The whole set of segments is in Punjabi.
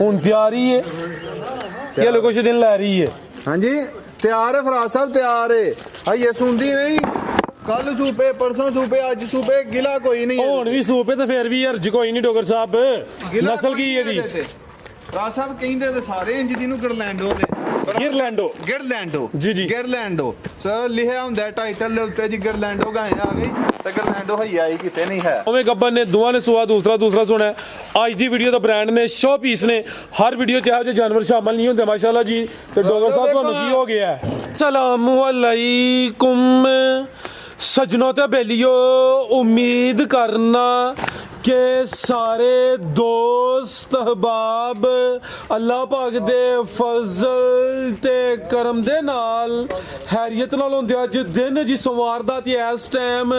ਹੁਣ ਤਿਆਰੀ ਹੈ ये लो कुछ दिन ला रही है। हाँ जी तैयार है फराज साहब तैयार है। हाँ ये सुनती नहीं कल सूपे परसों सूपे अज सूपे गिला कोई नहीं ਹੁਣ ਵੀ ਸੂਪੇ ਤੇ ਫਿਰ ਵੀ अर्ज कोई नहीं डोगर साहब गिला नस्ल की है दी फराज साहब ਕਹਿੰਦੇ ਤੇ ਸਾਰੇ ਇੰਜ ਦੀ ਨੂੰ ਗਰਲੈਂਡੋ ਦੇ गिरलैंडो ਗਿਰਲੈਂਡੋ जी जी ਗਿਰਲੈਂਡੋ ਸਰ ਲਿਖਿਆ ਹੁੰਦਾ ਟਾਈਟਲ ਦੇ ਉੱਤੇ ਜੀ ਗਿਰਲੈਂਡੋ ਗਾਏ ਆ ਗਈ ਤੇ ਗਿਰਲੈਂਡੋ ਹਈ ਆਈ ਕਿਤੇ ਨਹੀਂ ਹੈ। ਉਵੇਂ ਗੱਬਰ ਨੇ ਦੋਵਾਂ ਨੇ ਸੁਆ ਦੂਸਰਾ ਸੁਣਾ। ਅੱਜ ਦੀ ਵੀਡੀਓ ਦਾ ਬ੍ਰਾਂਡ ਨੇ ਸ਼ੋ ਪੀਸ ਨੇ ਹਰ ਵੀਡੀਓ 'ਚ ਇਹੋ ਜਿਹੇ ਜਾਨਵਰ ਸ਼ਾਮਲ ਨਹੀਂ ਹੁੰਦੇ ਮਾਸ਼ਾਅੱਲਾ ਜੀ। ਤੇ ਡੋਗਰ ਸਾਹਿਬ ਤੁਹਾਨੂੰ ਕੀ ਹੋ ਗਿਆ? ਸਲਾਮੁ ਅਲੈਕੁਮ सजनों ते बेलियो उम्मीद करना कि सारे दोस्त अहबाब अल्लाह पाक दे फजल ते करम दे नाल हैरियत नाल होंदे अज दिन जी सोमवार दा ते इस टाइम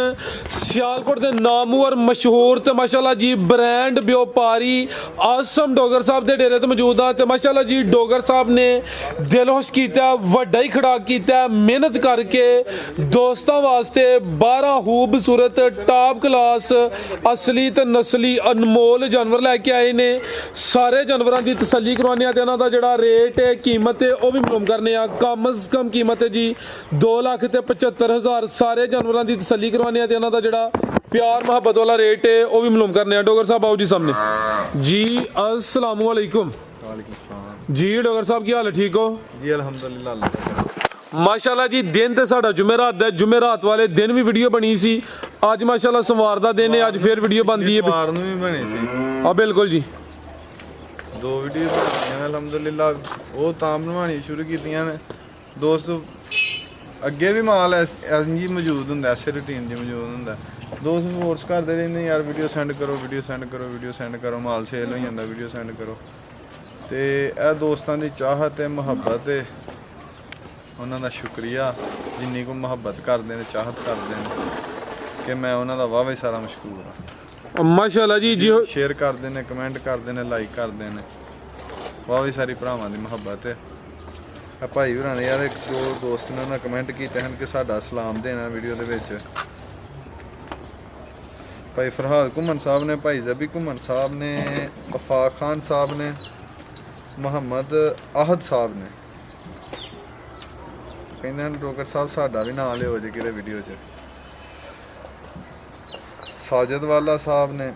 सियालकोट दे नामवर मशहूर ते माशाअल्लाह जी ब्रांड व्यापारी आसम डोगर साहब दे डेरे ते मौजूद आ ते माशाअल्लाह जी डोगर साहब ने दिलखुश कीता वड्डा ही खड़ा कीता मेहनत करके दोस्तां वास्ते 12 खूबसूरत टॉप क्लास असली ते नस्ली अनमोल जानवर लैके आए ने। सारे जानवरों की तसल्ली करवाने ते इन्हां दा जिहड़ा रेट है कीमत है वह भी मालूम करने कम अज़ कम कीमत है जी 2,75,000। सारे जानवरों की तसल्ली करवाने ते इन्हां दा जिहड़ा प्यार मोहब्बत वाला रेट है वह भी मालूम करने। डोगर साहब आओ जी सामने जी। अस्सलाम वालेकुम जी। डोगर साहब की हाल है? ठीक हो जी अल्हम्दुलिल्लाह माशाल्लाह जी। दिन तो साडा जुमेरात है, जुमेरात वाले दिन भी वीडियो बनी सी। अज माशाल्लाह सोमवार दा दिन है, अज फिर वीडियो बनदी है। सोमवार नूं भी बनी सी। हां बिल्कुल जी दो वीडियो बनाईयां अल्हम्दुलिल्लाह। वो तां बनवानी शुरू कीतियां ने दोस्त अगे भी माल इंज मौजूद हुंदा ऐसे रूटीन जी मौजूद हुंदा। दोस्त फोर्स करदे रहिंदे यार वीडियो सेंड करो वीडियो सेंड करो वीडियो सेंड करो माल सेल हो जांदा वीडियो सेंड करो। ते ਇਹ ਦੋਸਤਾਂ ਦੀ ਚਾਹਤ ਤੇ ਮੁਹੱਬਤ ਤੇ ਉਹਨਾਂ ਦਾ ਸ਼ੁਕਰੀਆ ਜਿੰਨੀ ਕੋ ਮੁਹੱਬਤ ਕਰਦੇ ਨੇ ਚਾਹਤ ਕਰਦੇ ਨੇ ਕਿ ਮੈਂ ਉਹਨਾਂ ਦਾ ਵਾਹਵਾ ਹੀ ਸਾਰਾ ਮਸ਼ਕੂਰ ਹਾਂ। ਮਾਸ਼ਾਅੱਲਾ ਜੀ ਜੀ ਸ਼ੇਅਰ ਕਰਦੇ ਨੇ ਕਮੈਂਟ ਕਰਦੇ ਨੇ ਲਾਈਕ ਕਰਦੇ ਨੇ ਵਾਹਵਾ ਹੀ ਸਾਰੀ ਭਰਾਵਾਂ ਦੀ ਮੁਹੱਬਤ ਹੈ। ਆ ਭਾਈ ਹੋਰਾਂ ਨੇ ਯਾਰ ਇੱਕ ਦੋ ਦੋਸਤ ਨੇ ਉਹਨਾਂ ਕਮੈਂਟ ਕੀਤੇ ਹਨ ਕਿ ਸਾਡਾ ਸਲਾਮ ਦੇਣਾ ਵੀਡੀਓ ਦੇ ਵਿੱਚ। ਭਾਈ ਫਰਹਾਦ ਘੁੰਮਣ ਸਾਹਿਬ ਨੇ, ਭਾਈ ਜ਼ਬੀ ਘੁੰਮਣ ਸਾਹਿਬ ਨੇ, ਅਫਾਕ ਖਾਨ ਸਾਹਿਬ ਨੇ, ਮੁਹੰਮਦ ਆਹਦ ਸਾਹਿਬ ਨੇ। ਕਹਿੰਦੇ ਹਨ ਡੋਗਰ ਸਾਹਿਬ ਸਾਡਾ ਵੀ ਨਾਂ ਲਿਓ ਜੇ ਕਿਤੇ ਵੀਡੀਓ 'ਚ। ਸਾਜਦ ਵਾਲਾ ਸਾਹਿਬ ਨੇ,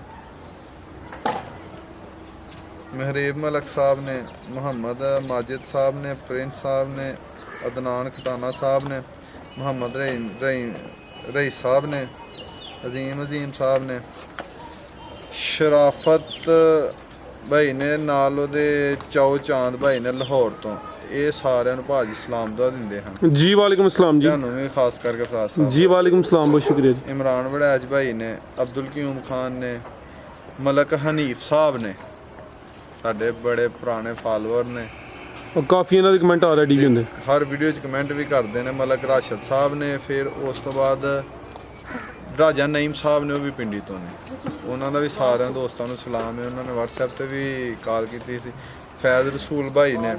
ਮਹਿਰੇਬ ਮਲਕ ਸਾਹਿਬ ਨੇ, ਮੁਹੰਮਦ ਮਾजिद ਸਾਹਿਬ ਨੇ, ਪ੍ਰਿੰਸ ਸਾਹਿਬ ਨੇ, ਅਦਨਾਨ ਖਟਾਨਾ ਸਾਹਿਬ ਨੇ, ਮੁਹੰਮਦ ਰਈ ਸਾਹਿਬ ਨੇ, ਅਜ਼ੀਮ ਸਾਹਿਬ ਨੇ, ਸ਼ਰਾਫਤ ਭਾਈ ਨੇ, ਨਾਲ ਉਹਦੇ ਚਾਓ ਚਾਂਦ ਭਾਈ ਨੇ ਲਾਹੌਰ ਤੋਂ। ਇਹ ਸਾਰਿਆਂ ਨੂੰ ਭਾਜੀ ਸਲਾਮ ਦੁਆ ਦਿੰਦੇ ਹਨ ਜੀ। ਵਾਲੇਕੁਮ ਸਲਾਮ ਜੀ। ਤੁਹਾਨੂੰ ਵੀ ਖਾਸ ਕਰਕੇ ਫਰਾਜ਼ ਸਾਹਿਬ ਜੀ ਵਾਲੇਕੁਮ ਸਲਾਮ ਬਹੁਤ ਸ਼ੁਕਰੀਆ ਜੀ। ਇਮਰਾਨ ਵੜੈਜ ਭਾਈ ਨੇ, ਅਬਦੁਲ ਕਿਊਮ ਖਾਨ ਨੇ, ਮਲਕ ਹਨੀਫ ਸਾਹਿਬ ਨੇ ਸਾਡੇ ਬੜੇ ਪੁਰਾਣੇ ਫਾਲੋਅਰ ਨੇ। और काफ़ी इन्होंने कमेंट ऑलरेडी भी होंगे हर वीडियो च कमेंट भी करते हैं। मलक राशिद साहब ने, फिर उस तो बाद राजा नईम साहब ने, वो भी पिंडी तो ने। उन्होंने भी सारे दोस्तों को सलाम है। उन्होंने WhatsApp पे भी कॉल की थी। फैज़ रसूल भाई ने,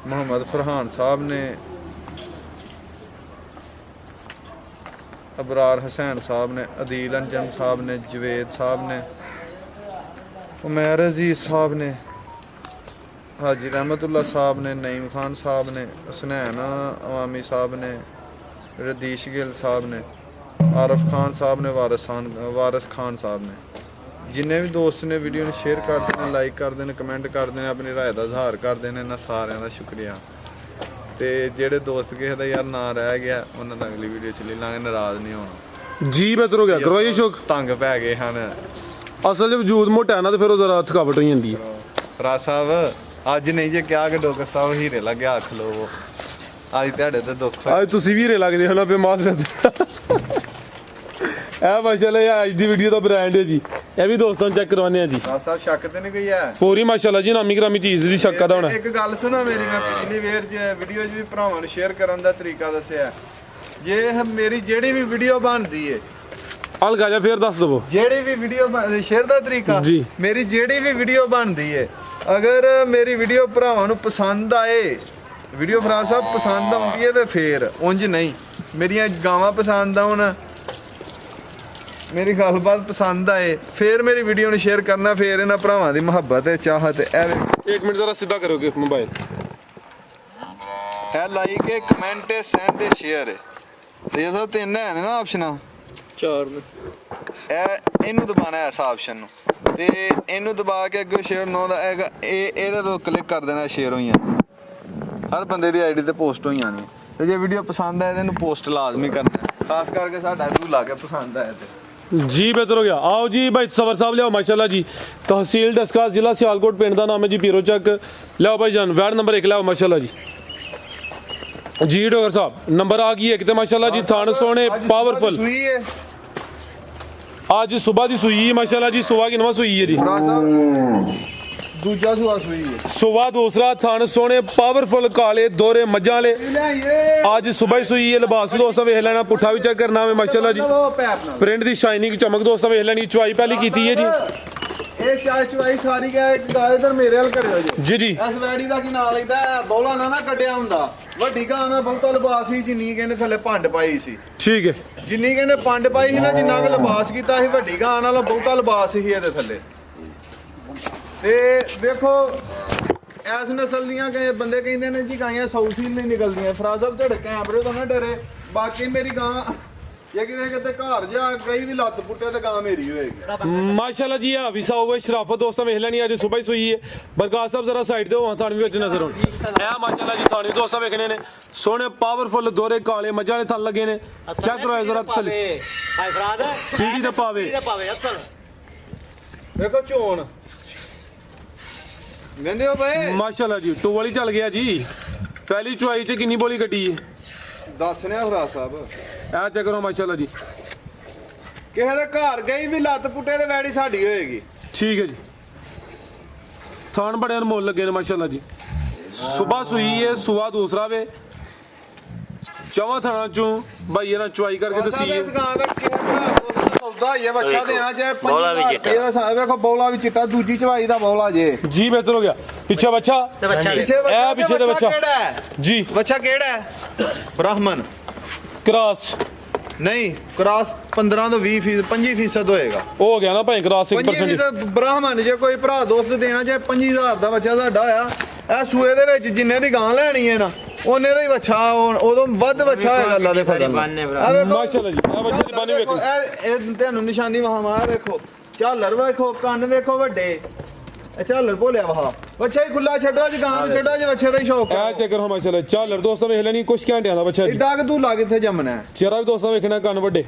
मोहम्मद फरहान साहब ने, अबरार हुसैन साहब ने, अदील अंजम साहब ने, जवेद साहब ने, उमैर अजीज़ साहब ने, हाजी रहमतुल्लाह साहब ने, नईम खान साहब ने, हसनैन अवामी साहब ने, रदीश गिल साहब ने, आरफ खान साहब ने, वारिस खान साहब ने। जिन्हें भी दोस्त ने वीडियो में शेयर करते हैं, लाइक करते हैं, कमेंट करते हैं, अपनी राय का इजहार करते हैं, इन्होंने सारे का शुक्रिया। तो जोड़े दोस्त किसी का यार ना रह गया उन्होंने अगली वीडियो च ले लाँगे, नाराज़ नहीं होना जी। बेहतर हो गया करवाइए शौक तंग पै गए हैं असल वजूद मोटा है ना तो फिर जरा थकावट हो जाती है। राज साहब अज नहीं जे क्या कि डोगर साहब हीरे लगे आख लो अज तेरे तो दुख अज तुम भी हीरे लगते हो ना पे माजरत माशाल्लाह अज की वीडियो का ब्रांड है जी। ये भी दोस्तों चेक करवाने जी। राज साहब शक तो नहीं कोई है पूरी माशाल्लाह जी नामी ग्रामी चीज़ की शक का होना। एक गल सुनो मेरी, मैं पिछली वेर वीडियो भी भरावां नूं शेयर करने का तरीका दस्सिया। जे मेरी जेड़ी भी वीडियो बनती है हल्का जा फिर दस दो जेड़ी भी वीडियो शेयर का तरीका जी। मेरी जेड़ी भी वीडियो बनती है अगर मेरी वीडियो भरावां नूं पसंद आए, वीडियो फराज साहब पसंद आउंदी है तो फिर उंज नहीं। मेरियां गावां पसंद आउण, ਮੇਰੀ ਗੱਲਬਾਤ ਪਸੰਦ ਆਏ ਫਿਰ ਮੇਰੀ ਵੀਡੀਓ ਨੂੰ ਸ਼ੇਅਰ ਕਰਨਾ, ਫਿਰ ਇਹਨਾਂ ਭਰਾਵਾਂ ਦੀ ਮੁਹੱਬਤ ਤੇ ਚਾਹਤ ਐਵੇਂ 1 ਮਿੰਟ ਜ਼ਰਾ ਸਿੱਧਾ ਕਰੋਗੇ ਮੋਬਾਈਲ। ਇਹ ਲਾਈਕ ਹੈ, ਕਮੈਂਟ ਹੈ, ਸੈਂਡ ਹੈ, ਸ਼ੇਅਰ ਹੈ ਤੇ ਇਹ ਤਾਂ ਤਿੰਨ ਹੈ ਨਾ ਆਪਸ਼ਨਾਂ 4 ਨੇ। ਇਹਨੂੰ ਦਬਾਣਾ ਹੈ, ਇਸ ਆਪਸ਼ਨ ਨੂੰ, ਤੇ ਇਹਨੂੰ ਦਬਾ ਕੇ ਅੱਗੇ ਸ਼ੇਅਰ ਨੋ ਦਾ ਇਹਦੇ ਤੋਂ ਕਲਿੱਕ ਕਰ ਦੇਣਾ, ਸ਼ੇਅਰ ਹੋਈਆਂ ਹਰ ਬੰਦੇ ਦੀ ਆਈਡੀ ਤੇ ਪੋਸਟ ਹੋਈਆਂ ਨੇ। ਤੇ ਜੇ ਵੀਡੀਓ ਪਸੰਦ ਆਏ ਤੇ ਇਹਨੂੰ ਪੋਸਟ ਲਾਜ਼ਮੀ ਕਰਨਾ, ਖਾਸ ਕਰਕੇ ਸਾਡਾ ਤੂੰ ਲਾ ਕੇ ਪਸੰਦ ਆਇਆ ਤੇ जी बेहतर हो गया। आओ जी भाई सवर साहब लियाओ माशाल्लाह जी। तहसील डस्का जिला सियालकोट पिंड का नाम है जी पीरो चक। लियाओ भाई जान वार्ड नंबर 1 लियाओ माशाल्लाह जी। जी डॉक्टर साहब नंबर आ गई है कितने माशाल्लाह जी। थान सोने पावरफुल ਸੂਈ ਹੈ आज सुबह की सुई है माशाल्लाह जी। सुबह की नवा सुई है जी। ਭਰਾ ਸਾਹਿਬ ਦੂਜਾ ਸੂਆ ਸੂਈ ਹੈ सुबह दूसरा थान सोने पावरफुल काले दोरे मज्जा वाले आज सुबह ही सुई है। लिबास दोस्तों वेख लेना, पुट्ठा भी चेक करना है माशाल्लाह जी। प्रिंट दी शाइनिंग चमक दोस्तों वेख लेनी। चुआई पहली कीती है जी। ਇਹ ਚਾਹ ਚੁਆਈ ਸਾਰੀ ਗਏ ਇਧਰ ਮੇਰੇ ਵੱਲ ਕਰਿਓ ਜੀ। जी ਇਸ ਵੈੜੀ ਦਾ ਕੀ ਨਾਂ ਲੈਂਦਾ ਬੌਲਾ ਨਾ ਕੱਢਿਆ ਹੁੰਦਾ। ਵੱਡੀ ਗਾਂ ਨਾਲ ਬਹੁਤਾ ਲਿਬਾਸ ਸੀ, ਜਿੰਨੀ ਕਹਿੰਦੇ ਥੱਲੇ ਭੰਡ ਪਾਈ ਸੀ। ठीक है। ਜਿੰਨੀ ਕਹਿੰਦੇ ਪੰਡ ਪਾਈ ਸੀ ਨਾ, ਜਿੰਨਾ ਕੁ ਲਿਬਾਸ ਕੀਤਾ ਸੀ ਵੱਡੀ ਗਾਂ ਨਾਲ ਬਹੁਤਾ ਲਿਬਾਸ ਸੀ ਇਹਦੇ ਥੱਲੇ। ਤੇ ਵੇਖੋ ਇਸ ਨਸਲ ਦੀਆਂ ਕਿ ਬੰਦੇ ਕਹਿੰਦੇ ਨੇ ਜੀ ਗਾਈਆਂ ਸਾਊਥ ਹੀ ਨਹੀਂ ਨਿਕਲਦੀਆਂ। ਫਰਾਜ਼ ਸਾਹਿਬ ਤੁਹਾਡੇ ਕੈਮਰੇ ਤੋਂ ਨਾ ਡਰੇ, ਬਾਕੀ ਮੇਰੀ ਗਾਂ ਜੇ ਕਿਤੇ ਘਰ ਜਾ ਕਈ ਵੀ ਲੱਤ ਪੁੱਟੇ ਤੇ ਗਾਂ ਮੇਰੀ ਹੋਏਗੀ माशाल्लाह जी। आ भी साहब शराफत दोस्तों वेख लेनी। आज सुबह ही सुई है। बरकात साहब जरा साइड दे हो थान भी विच नजर आउण। ए माशाल्लाह जी थान भी दोस्तों वेखने ने सोने पावरफुल दोरे काले मज्जा वाले थन लगे ने। चेक करो जरा तसल्ली भाई फराद पीढ़ी दे पावे असल ਵੇਖੋ ਝੋਣ ਕਹਿੰਦੇ ਹੋ ਬਈ माशाल्लाह जी। टू वाली चल गया जी। पहली चुआई च किन्नी बोली कटी है ਦੱਸਨੇ ਆ ਫਰਾਜ਼ ਸਾਹਿਬ। ए चेक करो माशाल्लाह जी। ਕਿਸੇ ਦੇ ਘਰ ਗਈ ਵੀ ਲੱਤ ਪੁੱਟੇ ਤੇ ਵੈੜੀ ਸਾਡੀ ਹੋਏਗੀ। ठीक है जी। थान बड़े अनमोल लगे ने माशाल्लाह जी। सुबह सुई है, सुबह दूसरा वे चवा थाना चू भाई ना चुआई करके दसी है। ਇਸ ਗਾਂ ਦਾ ਕਿਹਾ ਭਰਾ ਸੌਦਾ ਹੀ ਹੈ, ਬੱਚਾ ਦੇਣਾ ਚਾਹੇ 5000 ਰੁਪਏ ਦਾ ਸਾਹਿਬ। ਵੇਖੋ ਬੌਲਾ ਵੀ ਚਿੱਟਾ, ਦੂਜੀ ਚਵਾਈ ਦਾ ਬੌਲਾ ਜੇ जी बेहतर हो गया। पीछे बच्चा ਪਿੱਛੇ ਇਹ ਪਿੱਛੇ ਤੇ ਬੱਚਾ। ਕਿਹੜਾ ਹੈ जी ਬੱਚਾ ਕਿਹੜਾ ਹੈ ਬ੍ਰਾਹਮਣ क्रॉस ਨਹੀਂ ਕ੍ਰਾਸ 15 ਤੋਂ 20% 25% ਹੋਏਗਾ। हो गया ना भाई क्रॉस 1%। 25% ਬ੍ਰਾਹਮਣ ਜੇ ਕੋਈ ਭਰਾ ਦੋਸਤ ਦੇਣਾ ਚਾਹੇ 25000 ਦਾ ਬੱਚਾ ਸਾਡਾ ਹੋਇਆ। ਇਹ ਸੂਏ ਦੇ ਵਿੱਚ ਜਿੰਨੇ ਦੀ ਗਾਂ ਲੈਣੀ ਹੈ ਨਾ ਉਹਨੇ ਦਾ ਹੀ ਬੱਚਾ ਉਦੋਂ ਵੱਧ ਬੱਚਾ ਹੋਏਗਾ ਅੱਲਾ ਦੇ ਫਜ਼ਲ ਨਾਲ। ਆ ਵੇਖੋ माशाल्लाह जी। आ बच्चे दी बानी ਵੇਖੋ, वेखो। ਇਹ ਤੁਹਾਨੂੰ ਨਿਸ਼ਾਨੀ ਵਹਾਵਾ ਵੇਖੋ, ਝਾਲਰ ਵੇਖੋ, ਕੰਨ ਵੇਖੋ ਵੱਡੇ, ਇਹ ਝਾਲਰ ਭੋਲਿਆ ਵਹਾ। ਬੱਚਾ ਹੀ ਖੁੱਲਾ ਛੱਡੋ, ਅੱਜ ਗਾਂ ਨੂੰ ਛੱਡੋ, ਜੇ ਬੱਚੇ ਦਾ ਹੀ ਸ਼ੌਕ ए चेक करो माशाल्लाह। चालर दोस्तों वेख लेनी कुछ घंटियां दा बच्चा जी। ਇੱਡਾ ਕਿ ਤੂੰ ਲਾ ਕਿੱਥੇ ਜੰਮਣਾ ਹੈ। चेहरा भी दोस्तों वेखना कान वड्डे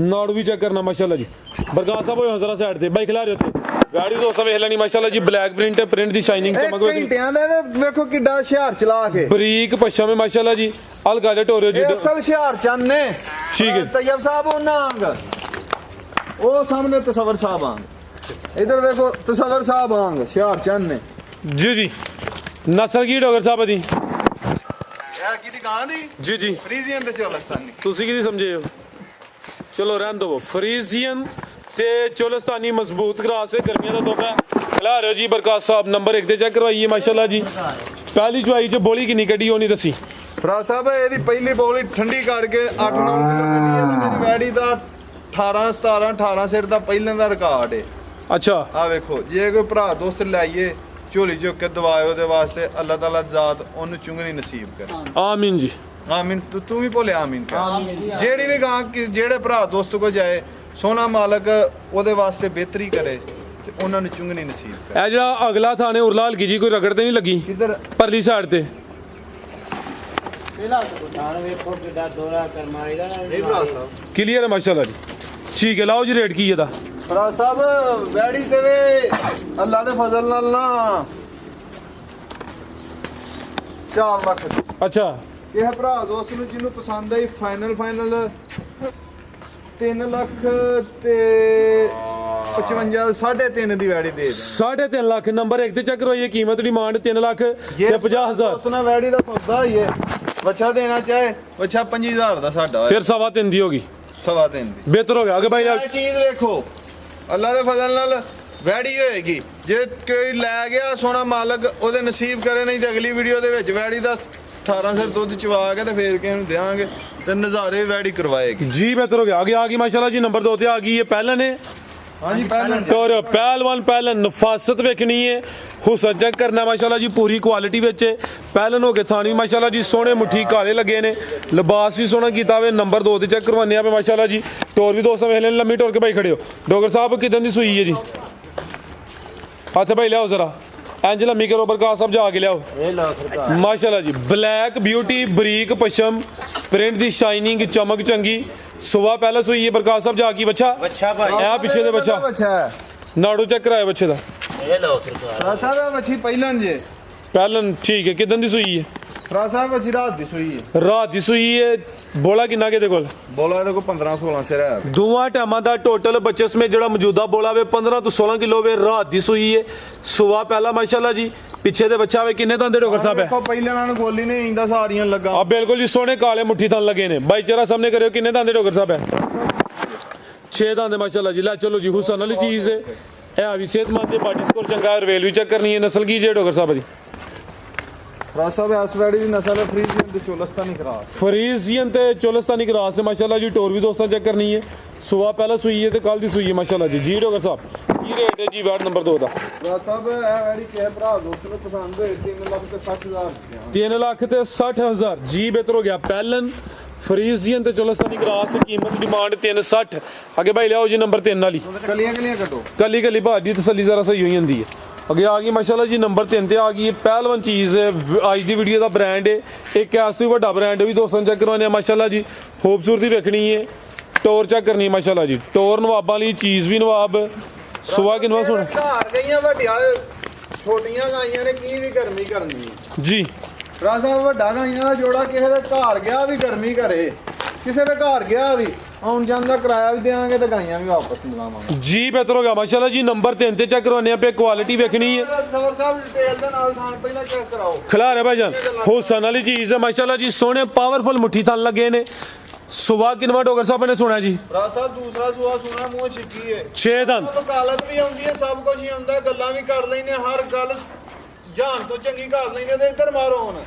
नाड़ू भी चेक करना माशाल्लाह जी। बरकात साहब हो जरा साइड ते भाई खिला रहे थे गाड़ी दोस्तों वेख लेनी माशाल्लाह जी। ब्लैक प्रिंट दी शाइनिंग ਇਹ चमक वेखनी। ਘੰਟਿਆਂ ਦਾ ਤੇ ਵੇਖੋ ਕਿੱਡਾ ਹੁਸ਼ਿਆਰ ਚਲਾ ਕੇ बरीक पच्छा में माशाल्लाह जी। हल्का जा टोरियो जी। ਇਹ ਅਸਲ ਹੁਸ਼ਿਆਰ ਚੰਨ ਨੇ। ਠੀਕ ਹੈ। ਤੈयब ਸਾਹਿਬ ਉਹਨਾਂ ਆਂਗ ਉਹ ਸਾਹਮਣੇ ਤਸਵਰ ਸਾਹਿਬ ਆਂਗ, ਇਧਰ ਵੇਖੋ ਤਸਵਰ ਸਾਹਿਬ ਆਂਗ ਹੁਸ਼ਿਆਰ ਚੰਨ ਨੇ। जी जी। नस्ल की डॉक्टर साहब दी ਇਹ ਕਿਹਦੀ ਗਾਂ ਦੀ जी जी। ਫਰੀਜ਼ੀਅਨ ਤੇ ਚੋਲਸਤਾਨੀ। ਤੁਸੀਂ ਕਿਹਦੀ ਸਮਝੇ ਹੋ? ਚਲੋ ਰਹਿਣ ਦਿਓ। ਫਰੀਜ਼ੀਅਨ ਤੇ ਚੋਲਸਤਾਨੀ ਮਜ਼ਬੂਤ ਕਰਾਸ ਹੈ, ਗਰਮੀਆਂ ਦਾ ਤੋਹਫਾ ਖਿਲਾ ਰਹੇ ਹੋ ਜੀ। ਬਰਕਾਤ ਸਾਹਿਬ ਨੰਬਰ 1 ਤੇ ਚੈੱਕ ਕਰਵਾਈਏ ਮਾਸ਼ਾਅੱਲਾ ਜੀ। ਪਹਿਲੀ ਚੁਆਈ ਚ ਬੋਲੀ ਕਿੰਨੀ ਕੱਢੀ ਉਹ ਨਹੀਂ ਦੱਸੀ। ਫਰਾਜ਼ ਸਾਹਿਬ ਇਹਦੀ ਪਹਿਲੀ ਬੋਲੀ ਠੰਡੀ ਕਰਕੇ 8-9 ਕਿਲੋ ਕੱਢੀ ਹੈ ਤੇ ਮੇਰੀ ਵੈੜੀ ਦਾ 18-17-18 ਸਿਰ ਦਾ ਪਹਿਲਾਂ ਦਾ ਰਿਕਾਰਡ ਹੈ। ਅੱਛਾ ਆ ਵੇਖੋ, ਜੇ ਕੋਈ ਭਰਾ ਦੋਸਤ ਲਾਈਏ ਝੋਲੀ ਚੁੱਕ ਕੇ ਦਵਾਏ ਉਹਦੇ ਵਾਸਤੇ, ਅੱਲਾਹ ਤਾਲਾ ਜ਼ਾਤ ਉਹਨੂੰ ਚੁੰਗਣੀ ਨਸੀਬ ਕਰੇ। ਆਮੀਨ ਜੀ। ਆਮੀਨ। ਤੂੰ ਵੀ ਬੋਲੇ ਆਮੀਨ ਕਰ। ਜਿਹੜੀ ਵੀ ਗਾਂ ਜਿਹੜੇ ਭਰਾ ਦੋਸਤ ਕੋ ਜਾਏ, ਸੋਨਾ ਮਾਲਕ ਉਹਦੇ ਵਾਸਤੇ ਬਿਹਤਰੀ ਕਰੇ ਤੇ ਉਹਨਾਂ ਨੂੰ ਚੁੰਗਣੀ ਨਸੀਬ ਕਰੇ। ਇਹ ਜਿਹੜਾ ਅਗਲਾ ਥਾਣੇ ਉਰਲਾ ਹਲਕੀ ਜੀ ਕੋਈ ਰਗੜ ਤੇ ਨਹੀਂ ਲੱਗੀ ਕਿੱਧਰ ਪਰਲੀ ਸਾਈਡ ਤੇ? ਯਾਰ ਵੇਖੋ ਕਿੱਡਾ ਦੋਰਾ ਕਰਮਾਈ ਦਾ ਇਹ ਭਰਾ ਸਾਹਿਬ ਕਲੀਅਰ ਹੈ ਮਾਸ਼ਾਅੱਲਾ ਜੀ। ਠੀਕ ਹੈ ਲਾਓ ਜੀ ਰੇਟ ਕੀ ਇਹਦਾ? ਭਰਾ ਸਾਹਿਬ ਵੈੜੀ ਤੇ ਵੇ ਅੱਲਾਹ ਦੇ ਫਜ਼ਲ ਨਾਲ ਨਾ 4 ਲੱਖ ਦੀ। ਅੱਛਾ ਇਹ ਭਰਾ ਦੋਸਤ ਨੂੰ ਜਿਹਨੂੰ ਪਸੰਦ ਆਈ ਫਾਈਨਲ 3 ਲੱਖ ਤੇ 55 3.5 ਦੀ ਵੈੜੀ ਦੇ ਦੇ। 3.5 ਲੱਖ ਨੰਬਰ 1 ਤੇ ਚੈੱਕ ਕਰਵਾਈਏ। ਕੀਮਤ ਡਿਮਾਂਡ 3 ਲੱਖ ਤੇ 50,000। ਉਤਨਾ ਵੈੜੀ ਦਾ ਸੌਦਾ ਹੀ ਹੈ। ਬੱਚਾ ਦੇਣਾ ਚਾਹੇ ਬੱਚਾ 25,000 ਦਾ ਸਾਡਾ ਹੋਇਆ। ਫਿਰ 3.5 ਦੀ ਹੋਗੀ। 3.5 ਦੀ ਬਿਹਤਰ ਹੋ ਗਿਆ ਅਗੇ ਭਾਈ। ਇਹ ਚੀਜ਼ ਵੇਖੋ, ਅੱਲਾ ਦੇ ਫਜ਼ਲ ਨਾਲ ਵੈੜੀ ਹੋਏਗੀ। ਜੇ ਕੋਈ ਲੈ ਗਿਆ ਸੋਨਾ ਮਾਲਕ ਉਹਦੇ ਨਸੀਬ ਕਰੇ, ਨਹੀਂ ਤੇ ਅਗਲੀ ਵੀਡੀਓ ਦੇ ਵਿੱਚ ਵੈੜੀ ਦਾ 18 ਸਿਰ ਦੁੱਧ ਚਵਾ ਕੇ ਤੇ ਫੇਰ ਕਿਸੇ ਨੂੰ ਦੇਾਂਗੇ ਤੇ ਨਜ਼ਾਰੇ ਵੈੜੀ ਕਰਵਾਏਗੀ जी बेहतर हो गया आगे आ गई माशाल्लाह जी नंबर 2 ਤੇ ਆ ਗਈ ਇਹ ਪਹਿਲਨ ਹੈ ਹਾਂਜੀ ਪਹਿਲਾਂ और पहलवान पहलन नफासत वेखनी है हुसन चेक करना माशाल्लाह जी पूरी क्वालिटी विच पहलन हो के थानी माशाल्लाह जी सोहने मुट्ठी काले लगे ने लिबास भी सोहना कीता वे नंबर 2 ते चेक करवाने पे माशाल्लाह जी टोर भी दोस्तों वेख लें लम्मी टोर के भाई खड़े हो डोगर साहब किदन दी सूई है जी हाथ भाई लियाओ जरा इंज लम्मी करो प्रकाश साहब जाके लियाओ ਇਹ ਲੋ ਸਰਕਾਰ माशाल्लाह जी ब्लैक ब्यूटी बरीक पशम प्रिंट दी शाइनिंग चमक चंगी सुबह पहले सूई है प्रकाश साहब जाकी बच्चा ਬੱਚਾ ਭਾਈ ਇਹ ਪਿੱਛੇ ਦੇ ਬੱਚਾ ਬੱਚਾ ਨਾੜੂ ਚੈੱਕ ਕਰਾਇਆ ਬੱਚੇ ਦਾ ਇਹ ਲੋ ਸਰਕਾਰ ਫਰਾ ਸਾਹਿਬ ਬੱਚੀ ਪਹਿਲਾਂ ਜੇ ਪਹਿਲਨ ਠੀਕ ਹੈ ਕਿਦਨ ਦੀ ਸੂਈ ਹੈ ਫਰਾ ਸਾਹਿਬ ਬੱਚੀ ਰਾਤ ਦੀ ਸੂਈ ਹੈ ਰਾਤ ਦੀ ਸੂਈ ਹੈ ਬੋਲਾ ਕਿੰਨਾ ਕਿਤੇ ਕੋਲ ਬੋਲਾ ਇਹਦੇ ਕੋਲ 15 16 ਸਿਰ ਹੈ ਦੋਵਾਂ ਟਾਈਮਾਂ ਦਾ ਟੋਟਲ ਬੱਚੇ ਸਮੇਤ ਜਿਹੜਾ ਮੌਜੂਦਾ ਬੋਲਾ ਵੇ 15 ਤੋਂ 16 ਕਿਲੋ ਵੇ ਰਾਤ ਦੀ ਸੂਈ ਹੈ ਸੁਬਹ ਪਹਿਲਾ ਮਾਸ਼ਾਅੱਲਾ ਜੀ ਪਿੱਛੇ ਦੇ ਬੱਚਾ ਵੇ ਕਿੰਨੇ ਦੰਦੇ ਡੋਗਰ ਸਾਹਿਬ ਹੈ ਦੇਖੋ ਪਹਿਲਾਂ ਨਾਲ ਗੋਲੀ ਨਹੀਂ ਇੰਦਾ ਸਾਰੀਆਂ ਲੱਗਾ ਆ ਬਿਲਕੁਲ ਜੀ ਸੋਹਣੇ ਕਾਲੇ ਮੁੱਠੀ ਥਣ ਲੱਗੇ ਨੇ ਬਾਈ ਚਿਹਰਾ ਸਾਹਮਣੇ ਕਰਿਓ ਕਿੰਨੇ ਦੰਦੇ ਡੋਗਰ ਸਾਹਿਬ ਹੈ 6 ਦੰਦੇ ਮਾਸ਼ਾਅੱਲਾ ਜੀ ਲੈ ਚਲੋ ਜੀ ਹੁਸਨ ਵਾਲੀ ਚੀਜ਼ ਹੈ ਇਹ ਆ ਵੀ ਸਿਹਤਮੰਦ ਹੈ ਬਾਡੀ ਸਕੋਰ ਚੰਗਾ ਹੈ ਰੇਲ ਵੀ ਚੈੱਕ ਕਰਨੀ ਹੈ ਨਸਲ ਕੀ ਜੇ ਡੋਗਰ ਸਾਹਿਬ ਦੀ ਫਰਾ ਸਾਹਿਬ ਇਸ ਵੈੜੀ ਦੀ ਨਸਲ ਹੈ ਫਰੀਜ਼ੀਅਨ ਤੇ ਚੋਲਸਤਾਨੀ ਕਰਾਸ ਫਰੀਜ਼ੀਅਨ ਤੇ ਚੋਲਸਤਾਨੀ ਕਰਾਸ ਹੈ ਮਾਸ਼ਾਅੱਲਾ ਜੀ ਟੋਰ ਵੀ ਦੋਸਤਾਂ ਚੈੱਕ ਕਰਨੀ ਹੈ ਸੁਬਹ ਪਹਿਲਾਂ ਸੂਈ ਹੈ ਤੇ ਕੱਲ ਦੀ ਸੂਈ ਹੈ ਮਾਸ਼ਾਅੱਲਾ ਜੀ ਡੋਗਰ ਸਾਹਿਬ ਕੀ ਰੇਟ ਹੈ ਜੀ ਵੈਟ ਨੰਬਰ 2 ਦਾ ਫਰਾ ਸਾਹਿਬ ਇਹ ਵੈੜੀ ਕਿਹ ਭਰਾ ਦੋਸਤ ਨੂੰ ਪਸੰਦ ਹੋਏ 3,60,000 3 ਲੱਖ ਤੇ 60,000 ਜੀ ਬਿਹਤਰ ਹੋ ਗਿਆ ਪਹਿਲਨ ਫਰੀਜ਼ੀਅਨ ਤੇ ਚੋਲਸਤਾਨੀ ਕਰਾਸ ਕੀਮਤ ਡਿਮਾਂਡ 360 ਅੱਗੇ ਭਾਈ ਲਿਆਓ ਜੀ ਨੰਬਰ 3 ਵਾਲੀ ਕਲੀਆਂ ਕਲੀਆਂ ਕੱਟੋ ਕੱਲੀ ਕੱਲੀ ਭਾਜੀ ਤਸੱਲੀ ਜ਼ਰਾ ਸਹੀ ਹੋਈ ਜਾਂਦੀ ਹੈ ਅੱਗੇ ਆ ਗਈ ਮਾਸ਼ਾਅੱਲਾ ਜੀ ਨੰਬਰ 3 ਤੇ ਆ ਗਈ ਹੈ ਪਹਿਲਵਾਨ ਚੀਜ਼ ਹੈ ਅੱਜ ਦੀ ਵੀਡੀਓ ਦਾ ਬ੍ਰਾਂਡ ਹੈ ਇੱਕ ਐਸ ਤੋਂ ਵੱਡਾ ਬ੍ਰਾਂਡ ਹੈ ਵੀ ਦੋਸਤਾਂ ਚੈੱਕ ਕਰਵਾਉਂਦੇ ਆ ਮਾਸ਼ਾਅੱਲਾ ਜੀ ਖੂਬਸੂਰਤੀ ਵੇਖਣੀ ਹੈ ਟੋਰ ਚੈੱਕ ਕਰਨੀ ਹੈ ਮਾਸ਼ਾਅੱਲਾ ਜੀ ਟੋਰ ਨਵਾਬਾਂ ਲਈ ਚੀਜ਼ ਵੀ ਨਵਾਬ ਸੁਬਹ ਕਿਨਵਾ ਸੁਣ ਘਰ ਗਈਆਂ ਵੱਡੀਆਂ ਛੋਟੀਆਂ ਗਾਈਆਂ ਨੇ ਕੀ ਵੀ ਗਰਮੀ ਕਰਨੀ ਜੀ ਫਰਾ ਸਾਹਿਬ ਵੱਡਾ ਗਾਈਆਂ ਦਾ ਜੋੜਾ ਕਿਸੇ ਦੇ ਘਰ ਗਿਆ ਵੀ ਗਰਮੀ ਕਰੇ ਕਿਸੇ ਦੇ ਘਰ ਗਿਆ ਵੀ ਆਉਣ ਜਾਣ ਦਾ ਕਿਰਾਇਆ ਵੀ ਦੇਵਾਂਗੇ ਤੇ ਗਾਈਆਂ ਵੀ ਵਾਪਸ ਮਿਲਾਵਾਂਗੇ ਜੀ ਬਿਹਤਰ ਹੋ ਗਿਆ ਮਾਸ਼ਾਅੱਲਾ ਜੀ ਨੰਬਰ 3 ਤੇ ਚੈੱਕ ਕਰਵਾਉਂਦੇ ਆ ਪੇ ਕੁਆਲਿਟੀ ਵੇਖਣੀ ਹੈ ਸਵਰ ਸਾਹਿਬ ਡਿਟੇਲ ਦੇ ਨਾਲ ਥਾਂ ਪਹਿਲਾਂ ਚੈੱਕ ਕਰਾਓ ਖਿਲਾਰੇ ਭਾਈਜਾਨ ਹੁਸਨ ਵਾਲੀ ਚੀਜ਼ ਹੈ ਮਾਸ਼ਾਅੱਲਾ ਜੀ ਸੋਹਣੇ ਪਾਵਰਫੁਲ ਮੁੱਠੀ ਥਣ ਲੱਗੇ ਨੇ ਸੁਬਹ ਕਿਨਵਾ ਡੋਗਰ ਸਾਹਿਬ ਨੇ ਸੁਣਿਆ ਜੀ ਫਰਾ ਸਾਹਿਬ ਦੂਸਰਾ ਸੂਆ ਸੁਣਾ ਮੂੰਹ ਛਿੱਕੀ ਹੈ 6 ਦੰਦ ਵਕਾਲਤ ਵੀ ਆਉਂਦੀ ਹੈ ਸਭ ਕੁਝ ਹੀ ਆਉਂਦਾ ਗੱਲਾਂ ਵੀ ਕਰ ਲੈਨੇ ਹਰ ਗੱਲ ਜਾਣ ਤੋਂ ਚੰਗੀ ਕਰ ਲੈਨੇ ਤੇ ਇੱਧਰ ਮਾਰੋ ਹੁਣ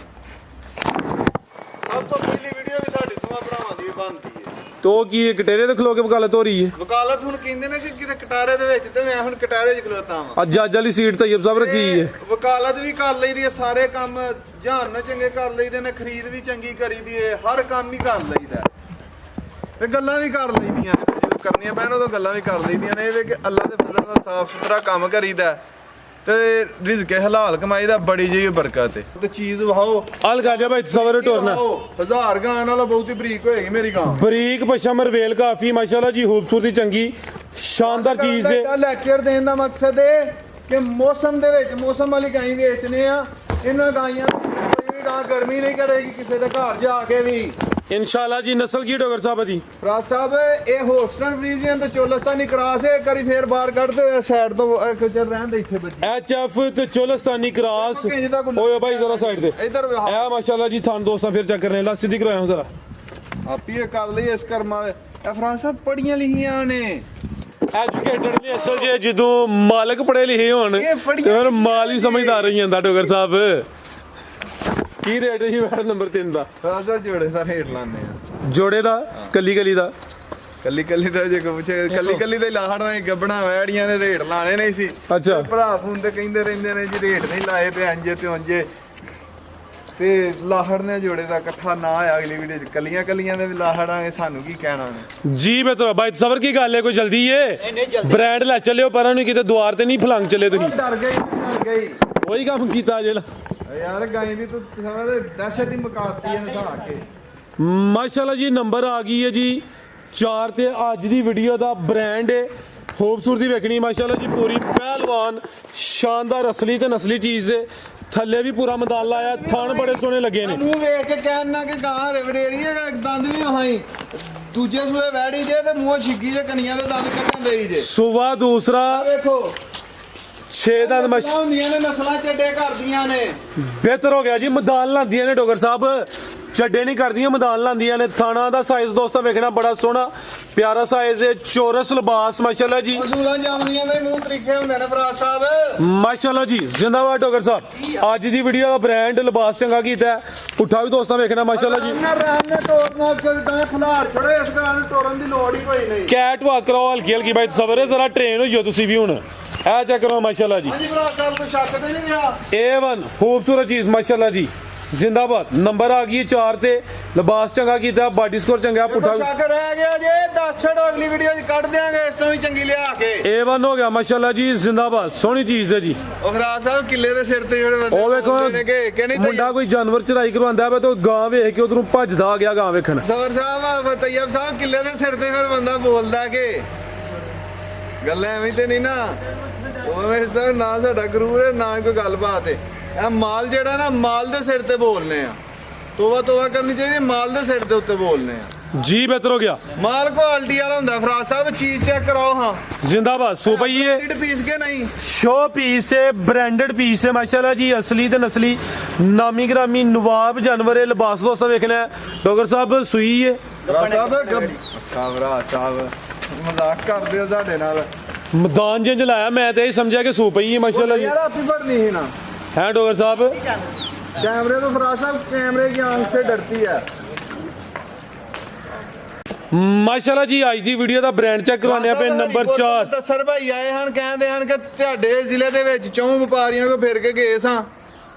ਸਭ ਤੋਂ ਪਹਿਲੀ ਵੀਡੀਓ ਵੀ ਸਾਡੀ ਦੋਵਾਂ ਭਰਾਵਾਂ ਦੀ ਬਣਦੀ ਹੈ ਤੋ ਕੀ ਕਟੇਰੇ ਤੇ ਖਲੋ ਕੇ ਵਕਾਲਤ ਹੋ ਰਹੀ ਹੈ ਵਕਾਲਤ ਹੁਣ ਕਹਿੰਦੇ ਨੇ ਕਿ ਕਿਤੇ ਕਟਾਰੇ ਦੇ ਵਿੱਚ ਤੇ ਮੈਂ ਹੁਣ ਕਟਾਰੇ 'ਚ ਖਲੋਤਾ ਵਾਂ ਅੱਜ ਜੱਜ ਵਾਲੀ ਸੀਟ ਤੈਯਬ ਸਾਹਿਬ ਰੱਖੀ ਹੈ ਵਕਾਲਤ ਵੀ ਕਰ ਲਈਦੀ ਹੈ ਸਾਰੇ ਕੰਮ ਜਾਣ ਨਾਲ ਚੰਗੇ ਕਰ ਲਈਦੇ ਨੇ ਖਰੀਦ ਵੀ ਚੰਗੀ ਕਰੀਦੀ ਹੈ ਹਰ ਕੰਮ ਹੀ ਕਰ ਲਈਦਾ ਤੇ ਗੱਲਾਂ ਵੀ ਕਰ ਲਈਦੀਆਂ ਨੇ ਜਦੋਂ ਕਰਨੀਆਂ ਪੈਣ ਉਦੋਂ ਗੱਲਾਂ ਵੀ ਕਰ ਲਈਦੀਆਂ ਨੇ ਇਹ ਵੀ ਕਿ ਅੱਲਾ ਦੇ ਫਜ਼ਲ ਨਾਲ ਸਾਫ਼ ਸੁਥਰਾ ਕੰਮ ਕਰੀਦਾ ਤੇ ਰਿਜ਼ਕ ਹਲਾਲ ਕਮਾਈ ਦਾ ਬੜੀ ਜਿਹੀ ਬਰਕਤ ਹੈ ਤੇ ਚੀਜ਼ ਵਹਾਓ ਅਲ ਗਾਜਾ ਭਾਈ ਸਵਰ ਟੋਰਨਾ 1000 ਗਾਂ ਨਾਲ ਬਹੁਤੀ ਬਰੀਕ ਹੋਏਗੀ ਮੇਰੀ ਗਾਂ ਬਰੀਕ ਪਸ਼ਮ ਰਵੇਲ ਕਾਫੀ ਮਾਸ਼ਾਅੱਲਾ ਜੀ ਖੂਬਸੂਰਤੀ ਚੰਗੀ ਸ਼ਾਨਦਾਰ ਚੀਜ਼ ਹੈ ਲੈਕਚਰ ਦੇਣ ਦਾ ਮਕਸਦ ਹੈ ਕਿ ਮੌਸਮ ਦੇ ਵਿੱਚ ਮੌਸਮ ਵਾਲੀ ਗਾਂ ਵੇਚਨੇ ਆ ਇਹਨਾਂ ਗਾਈਆਂ ਨੂੰ ਕੋਈ ਵੀ ਗਾਂ ਗਰਮੀ ਨਹੀਂ ਕਰੇਗੀ ਕਿਸੇ ਦੇ ਘਰ ਜਾ ਕੇ ਵੀ ਇਨਸ਼ਾਅੱਲਾ ਜੀ ਨਸਲ ਕੀ ਡੋਗਰ ਸਾਹਿਬ ਦੀ ਫਰਾਜ ਸਾਹਿਬ ਇਹ ਹੋਸਟਨ ਫਰੀਜ਼ੀਅਨ ਤੇ ਚੋਲਸਤਾਨੀ ਕਰਾਸ ਹੈ ਕਰੀ ਫੇਰ ਬਾਹਰ ਕੱਢਦੇ ਸਾਈਡ ਤੋਂ ਚੱਲ ਰਹਿੰਦੇ ਇੱਥੇ ਬੱਚੇ ਐਚਐਫ ਤੇ ਚੋਲਸਤਾਨੀ ਕਰਾਸ ਓਏ ਭਾਈ ਜ਼ਰਾ ਸਾਈਡ ਤੇ ਇਧਰ ਇਹ ਮਾਸ਼ਾਅੱਲਾ ਜੀ ਥਾਨ ਦੋਸਤਾਂ ਫਿਰ ਚੈੱਕ ਕਰਨੇ ਲਾ ਸਿੱਧੀ ਕਰਵਾਇਆ ਜ਼ਰਾ ਆਪੀ ਇਹ ਕਰ ਲਈ ਇਸ ਕਰਮਾਂ ਇਹ ਫਰਾਜ ਸਾਹਿਬ ਪੜੀਆਂ ਲਿਖੀਆਂ ਨੇ ਐਜੂਕੇਟਡ ਨੇ ਅਸਲ ਜੇ ਜਦੋਂ ਮਾਲਕ ਪੜੇ ਲਿਖੇ ਹੋਣ ਇਹ ਤੇ ਫਿਰ ਮਾਲ ਵੀ ਸਮਝਦਾਰ ਹੀ ਜਾਂਦਾ ਡੋਗਰ ਸਾਹਿਬ ਕੀ ਰੇਟ ਹੈ ਜੀ ਵੈਟ ਨੰਬਰ 3 ਦਾ ਫਰਾਜ ਸਾਹਿਬ ਜੋੜੇ ਦਾ ਰੇਟ ਲਾਣੇ ਆ ਜੋੜੇ ਦਾ ਕੱਲੀ ਕੱਲੀ ਦਾ ਕੱਲੀ ਕੱਲੀ ਦਾ ਜੇ ਕੋ ਪੁੱਛੇ ਕੱਲੀ ਕੱਲੀ ਦੇ ਲਾਹੜਾਂ ਹੀ ਗੱਬਣਾ ਵੈੜੀਆਂ ਨੇ ਰੇਟ ਲਾਣੇ ਨਹੀਂ ਸੀ ਅੱਛਾ ਭਰਾ ਫੋਨ ਤੇ ਕਹਿੰਦੇ ਰਹਿੰਦੇ ਨੇ ਜੀ ਰੇਟ ਨਹੀਂ ਲਾਏ ਤੇ ਅੰਜੇ ਤੇ ਉਂਜੇ ਤੇ ਲਾਹੜ ਨੇ ਜੋੜੇ ਦਾ ਇਕੱਠਾ ਨਾ ਆ ਅਗਲੀ ਵੀਡੀਓ ਚ ਕੱਲੀਆਂ ਕੱਲੀਆਂ ਦੇ ਵੀ ਲਾਹੜਾਂਗੇ ਸਾਨੂੰ ਕੀ ਕਹਿਣਾ ਨੇ ਜੀ ਬਿਹਤਰ ਬਾਈ ਸਬਰ ਕੀ ਗੱਲ ਹੈ ਕੋਈ ਜਲਦੀ ਏ ਬ੍ਰਾਂਡ ਲੈ ਚੱਲਿਓ ਪਰਾਂ ਨੂੰ ਕਿਤੇ ਦੁਆਰ ਤੇ ਨਹੀਂ ਫਲੰਗ ਚੱਲੇ ਤੁਸੀਂ ਡਰ ਗਈ ਉਹੀ ਕੰਮ ਕੀਤਾ ਜੇ ਯਾਰ ਗਾਈ ਦੀ ਤੂੰ ਸਮਝ ਦਹਿਸ਼ਤ ਹੀ ਮੁਕਾਤੀ ਹੈ ਨਸਾ ਕੇ ਮਾਸ਼ਾਅੱਲਾ ਜੀ ਨੰਬਰ ਆ ਗਈ ਹੈ ਜੀ 4 ਤੇ ਅੱਜ ਦੀ ਵੀਡੀਓ ਦਾ ਬ੍ਰਾਂਡ ਹੈ ਖੂਬਸੂਰਤੀ ਵੇਖਣੀ ਮਾਸ਼ਾਅੱਲਾ ਜੀ ਪੂਰੀ ਪਹਿਲਵਾਨ ਸ਼ਾਨਦਾਰ ਅਸਲੀ ਤੇ ਨਸਲੀ ਚੀਜ਼ ਹੈ ਥੱਲੇ ਵੀ ਪੂਰਾ ਮੈਦਾਨ ਲਾਇਆ ਥਣ ਬੜੇ ਸੋਹਣੇ ਲੱਗੇ ਨੇ ਮੂੰਹ ਵੇਖ ਕੇ ਕਹਿਣਾ ਕਿ ਗਾਂ ਰਵੜੇਰੀ ਹੈ ਦੰਦ ਵੀ ਵਹਾਈ ਦੂਜੇ ਸੂਏ ਵੈੜੀ ਜੇ ਤੇ ਮੂੰਹ ਛਿੱਗੀ ਜੇ ਕਨੀਆਂ ਦੇ ਦੰਦ ਕੱਢਣ ਦੇਈ ਜੇ ਸੁਬਾ ਦੂਸਰਾ ਵੇਖੋ 6 ਦੰਦ ਮੱਛ ਹੁੰਦੀਆਂ ਨੇ ਨਸਲਾਂ ਚੱਡੇ ਕਰਦੀਆਂ ਨੇ ਬਿਹਤਰ ਹੋ ਗਿਆ ਜੀ ਮੈਦਾਨ ਲਾਂਦੀਆਂ ਨੇ ਡੋਗਰ ਸਾਹਿਬ ਚੱਡੇ ਨਹੀਂ ਕਰਦੀਆਂ ਮੈਦਾਨ ਲਾਂਦੀਆਂ ਨੇ ਥਾਣਾ ਦਾ ਸਾਈਜ਼ ਦੋਸਤਾਂ ਵੇਖਣਾ ਬੜਾ ਸੋਹਣਾ ਪਿਆਰਾ ਸਾਈਜ਼ ਹੈ, ਚੌਰਸ ਲਿਬਾਸ ਮਾਸ਼ਾਅੱਲਾ ਜੀ, ਅਸੂਲਾਂ ਜਾਮਦੀਆਂ ਦੇ ਮੂੰਹ ਤਰੀਕੇ ਹੁੰਦੇ ਨੇ ਫਰਾਜ਼ ਸਾਹਿਬ। ਮਾਸ਼ਾਅੱਲਾ ਜੀ, ਜ਼ਿੰਦਾਬਾਦ ਡੋਗਰ ਸਾਹਿਬ। ਅੱਜ ਦੀ ਵੀਡੀਓ ਦਾ ਬ੍ਰਾਂਡ ਲਿਬਾਸ ਚੰਗਾ ਕੀਤਾ ਹੈ, ਪੁੱਠਾ ਵੀ ਦੋਸਤਾਂ ਵੇਖਣਾ ਮਾਸ਼ਾਅੱਲਾ ਜੀ। ਆਰਾਮ ਨਾਲ ਤੋੜਨਾ ਤਾਂ ਖਲਾਰ ਛੜੇ, ਇਸ ਗੱਲ ਨੂੰ ਤੋੜਨ ਦੀ ਲੋੜ ਹੀ ਕੋਈ ਨਹੀਂ। ਕੈਟ ਵਾਕ ਕਰਾਓ ਹਲਕੀ ਹਲਕੀ ਬਾਈ, ਸਬਰ ਜ਼ਰਾ ਟ੍ਰੇਨ ਹੋਈਓ ਤੁਸੀਂ ਵੀ ਹੁਣ। ਇਹ ਚੈੱਕ ਕਰੋ ਮਾਸ਼ਾਅੱਲਾ ਜੀ, ਹਾਂਜੀ ਫਰਾਜ਼ ਸਾਹਿਬ ਕੋਈ ਸ਼ੱਕ ਤੇ ਨਹੀਂ ਰਿਹਾ। A1 ਖੂਬਸੂਰਤ ਚੀਜ਼ ਮਾਸ਼ਾਅੱਲਾ ਜੀ, ਜ਼ਿੰਦਾਬਾਦ। ਨੰਬਰ ਆ ਗਈ 4 ਤੇ, ਲਿਬਾਸ ਚੰਗਾ ਕੀਤਾ, ਬਾਡੀ ਸਕੋਰ ਚੰਗਾ, ਪੁੱਠਾ ਕੋਈ ਸ਼ੱਕ ਰਹਿ ਗਿਆ ਜੇ 10 ਛੱਡੋ, ਅਗਲੀ ਵੀਡੀਓ 'ਚ ਕੱਢ ਦਿਆਂਗੇ ਇਸ ਤੋਂ ਵੀ ਚੰਗੀ ਲਿਆ ਕੇ। A1 ਹੋ ਗਿਆ ਮਾਸ਼ਾਅੱਲਾ ਜੀ, ਜ਼ਿੰਦਾਬਾਦ। ਸੋਹਣੀ ਚੀਜ਼ ਹੈ ਜੀ। ਉਹ ਫਰਾਜ਼ ਸਾਹਿਬ ਕਿੱਲੇ ਦੇ ਸਿਰ ਤੇ ਜਿਹੜੇ ਬੰਦੇ ਉਹ ਵੇਖੋ ਬੋਲਦੇ ਨੇ ਕਿ ਨਹੀਂ ਮੁੰਡਾ ਕੋਈ ਜਾਨਵਰ ਚਰਾਈ ਕਰਵਾਉਂਦਾ ਵਾ ਤਾਂ ਗਾਂ ਵੇਖ ਕੇ ਉਧਰੋਂ ਭੱਜਦਾ ਆ ਗਿਆ ਗਾਂ ਵੇਖਣ। ਸਵਰ ਸਾਹਿਬ ਤੈਯਬ ਸਾਹਿਬ ਕਿੱਲੇ ਦੇ ਸਿਰ ਤੇ ਫਿਰ ਬੰਦਾ ਬੋਲਦਾ ਕਿ ਗੱਲ ਐਵੇਂ ਤੇ ਨਹੀਂ ਨਾ। ਉਹ ਮੇਰੇ ਸਾਹਿਬ ਨਾ ਸਾਡਾ ਗੁਰੂ ਹੈ ਨਾ ਕੋਈ ਗੱਲਬਾਤ ਹੈ। ਇਹ ਮਾਲ ਜਿਹੜਾ ਨਾ ਮਾਲ ਦੇ ਸਿਰ ਤੇ ਬੋਲਨੇ ਆ, ਤੋਬਾ ਤੋਬਾ ਕਰਨੀ ਚਾਹੀਦੀ, ਮਾਲ ਦੇ ਸਿਰ ਦੇ ਉੱਤੇ ਬੋਲਨੇ ਆ ਜੀ। ਬਿਹਤਰ ਹੋ ਗਿਆ। ਮਾਲ ਕੁਆਲਿਟੀ ਵਾਲਾ ਹੁੰਦਾ ਫਰਾਜ਼ ਸਾਹਿਬ, ਚੀਜ਼ ਚੈੱਕ ਕਰਾਓ। ਹਾਂ ਜ਼ਿੰਦਾਬਾਦ। ਸੁਪਈ ਹੈ, ਢਿੱਡ ਪੀਸ ਕੇ ਨਹੀਂ, शो पीस है, ब्रांडेड पीस है माशाल्लाह जी, असली ते नस्ली नामी ग्रामी नवाब जानवर है। लिबास दोस्तों देखना है डॉक्टर साहब सुई है। ਫਰਾਜ਼ ਸਾਹਿਬ ਮਜ਼ਾਕ ਕਰਦੇ ਹੋ ਸਾਡੇ ਨਾਲ। मैदान जिंज लाया मैं तो यही समझा कि सू पई है माशाल्लाह जी। ਯਾਰ ਆਪੀ बढ़नी ही ना है डॉक्टर साहब। कैमरे तो फराज साहब कैमरे की आंख से डरती है। ਮਾਸ਼ਾਅੱਲਾ ਜੀ, ਅੱਜ ਦੀ ਵੀਡੀਓ ਦਾ ਬ੍ਰਾਂਡ ਚੈੱਕ ਕਰਵਾਉਂਦੇ ਆ ਪਏ ਨੰਬਰ 4। ਦਸਰ ਭਾਈ ਆਏ ਹਨ, ਕਹਿੰਦੇ ਹਨ ਕਿ ਤੁਹਾਡੇ ਜ਼ਿਲ੍ਹੇ ਦੇ ਵਿੱਚ ਚੌਂ ਵਪਾਰੀਆਂ ਕੋ ਫਿਰ ਕੇ ਗਏ ਸਾਂ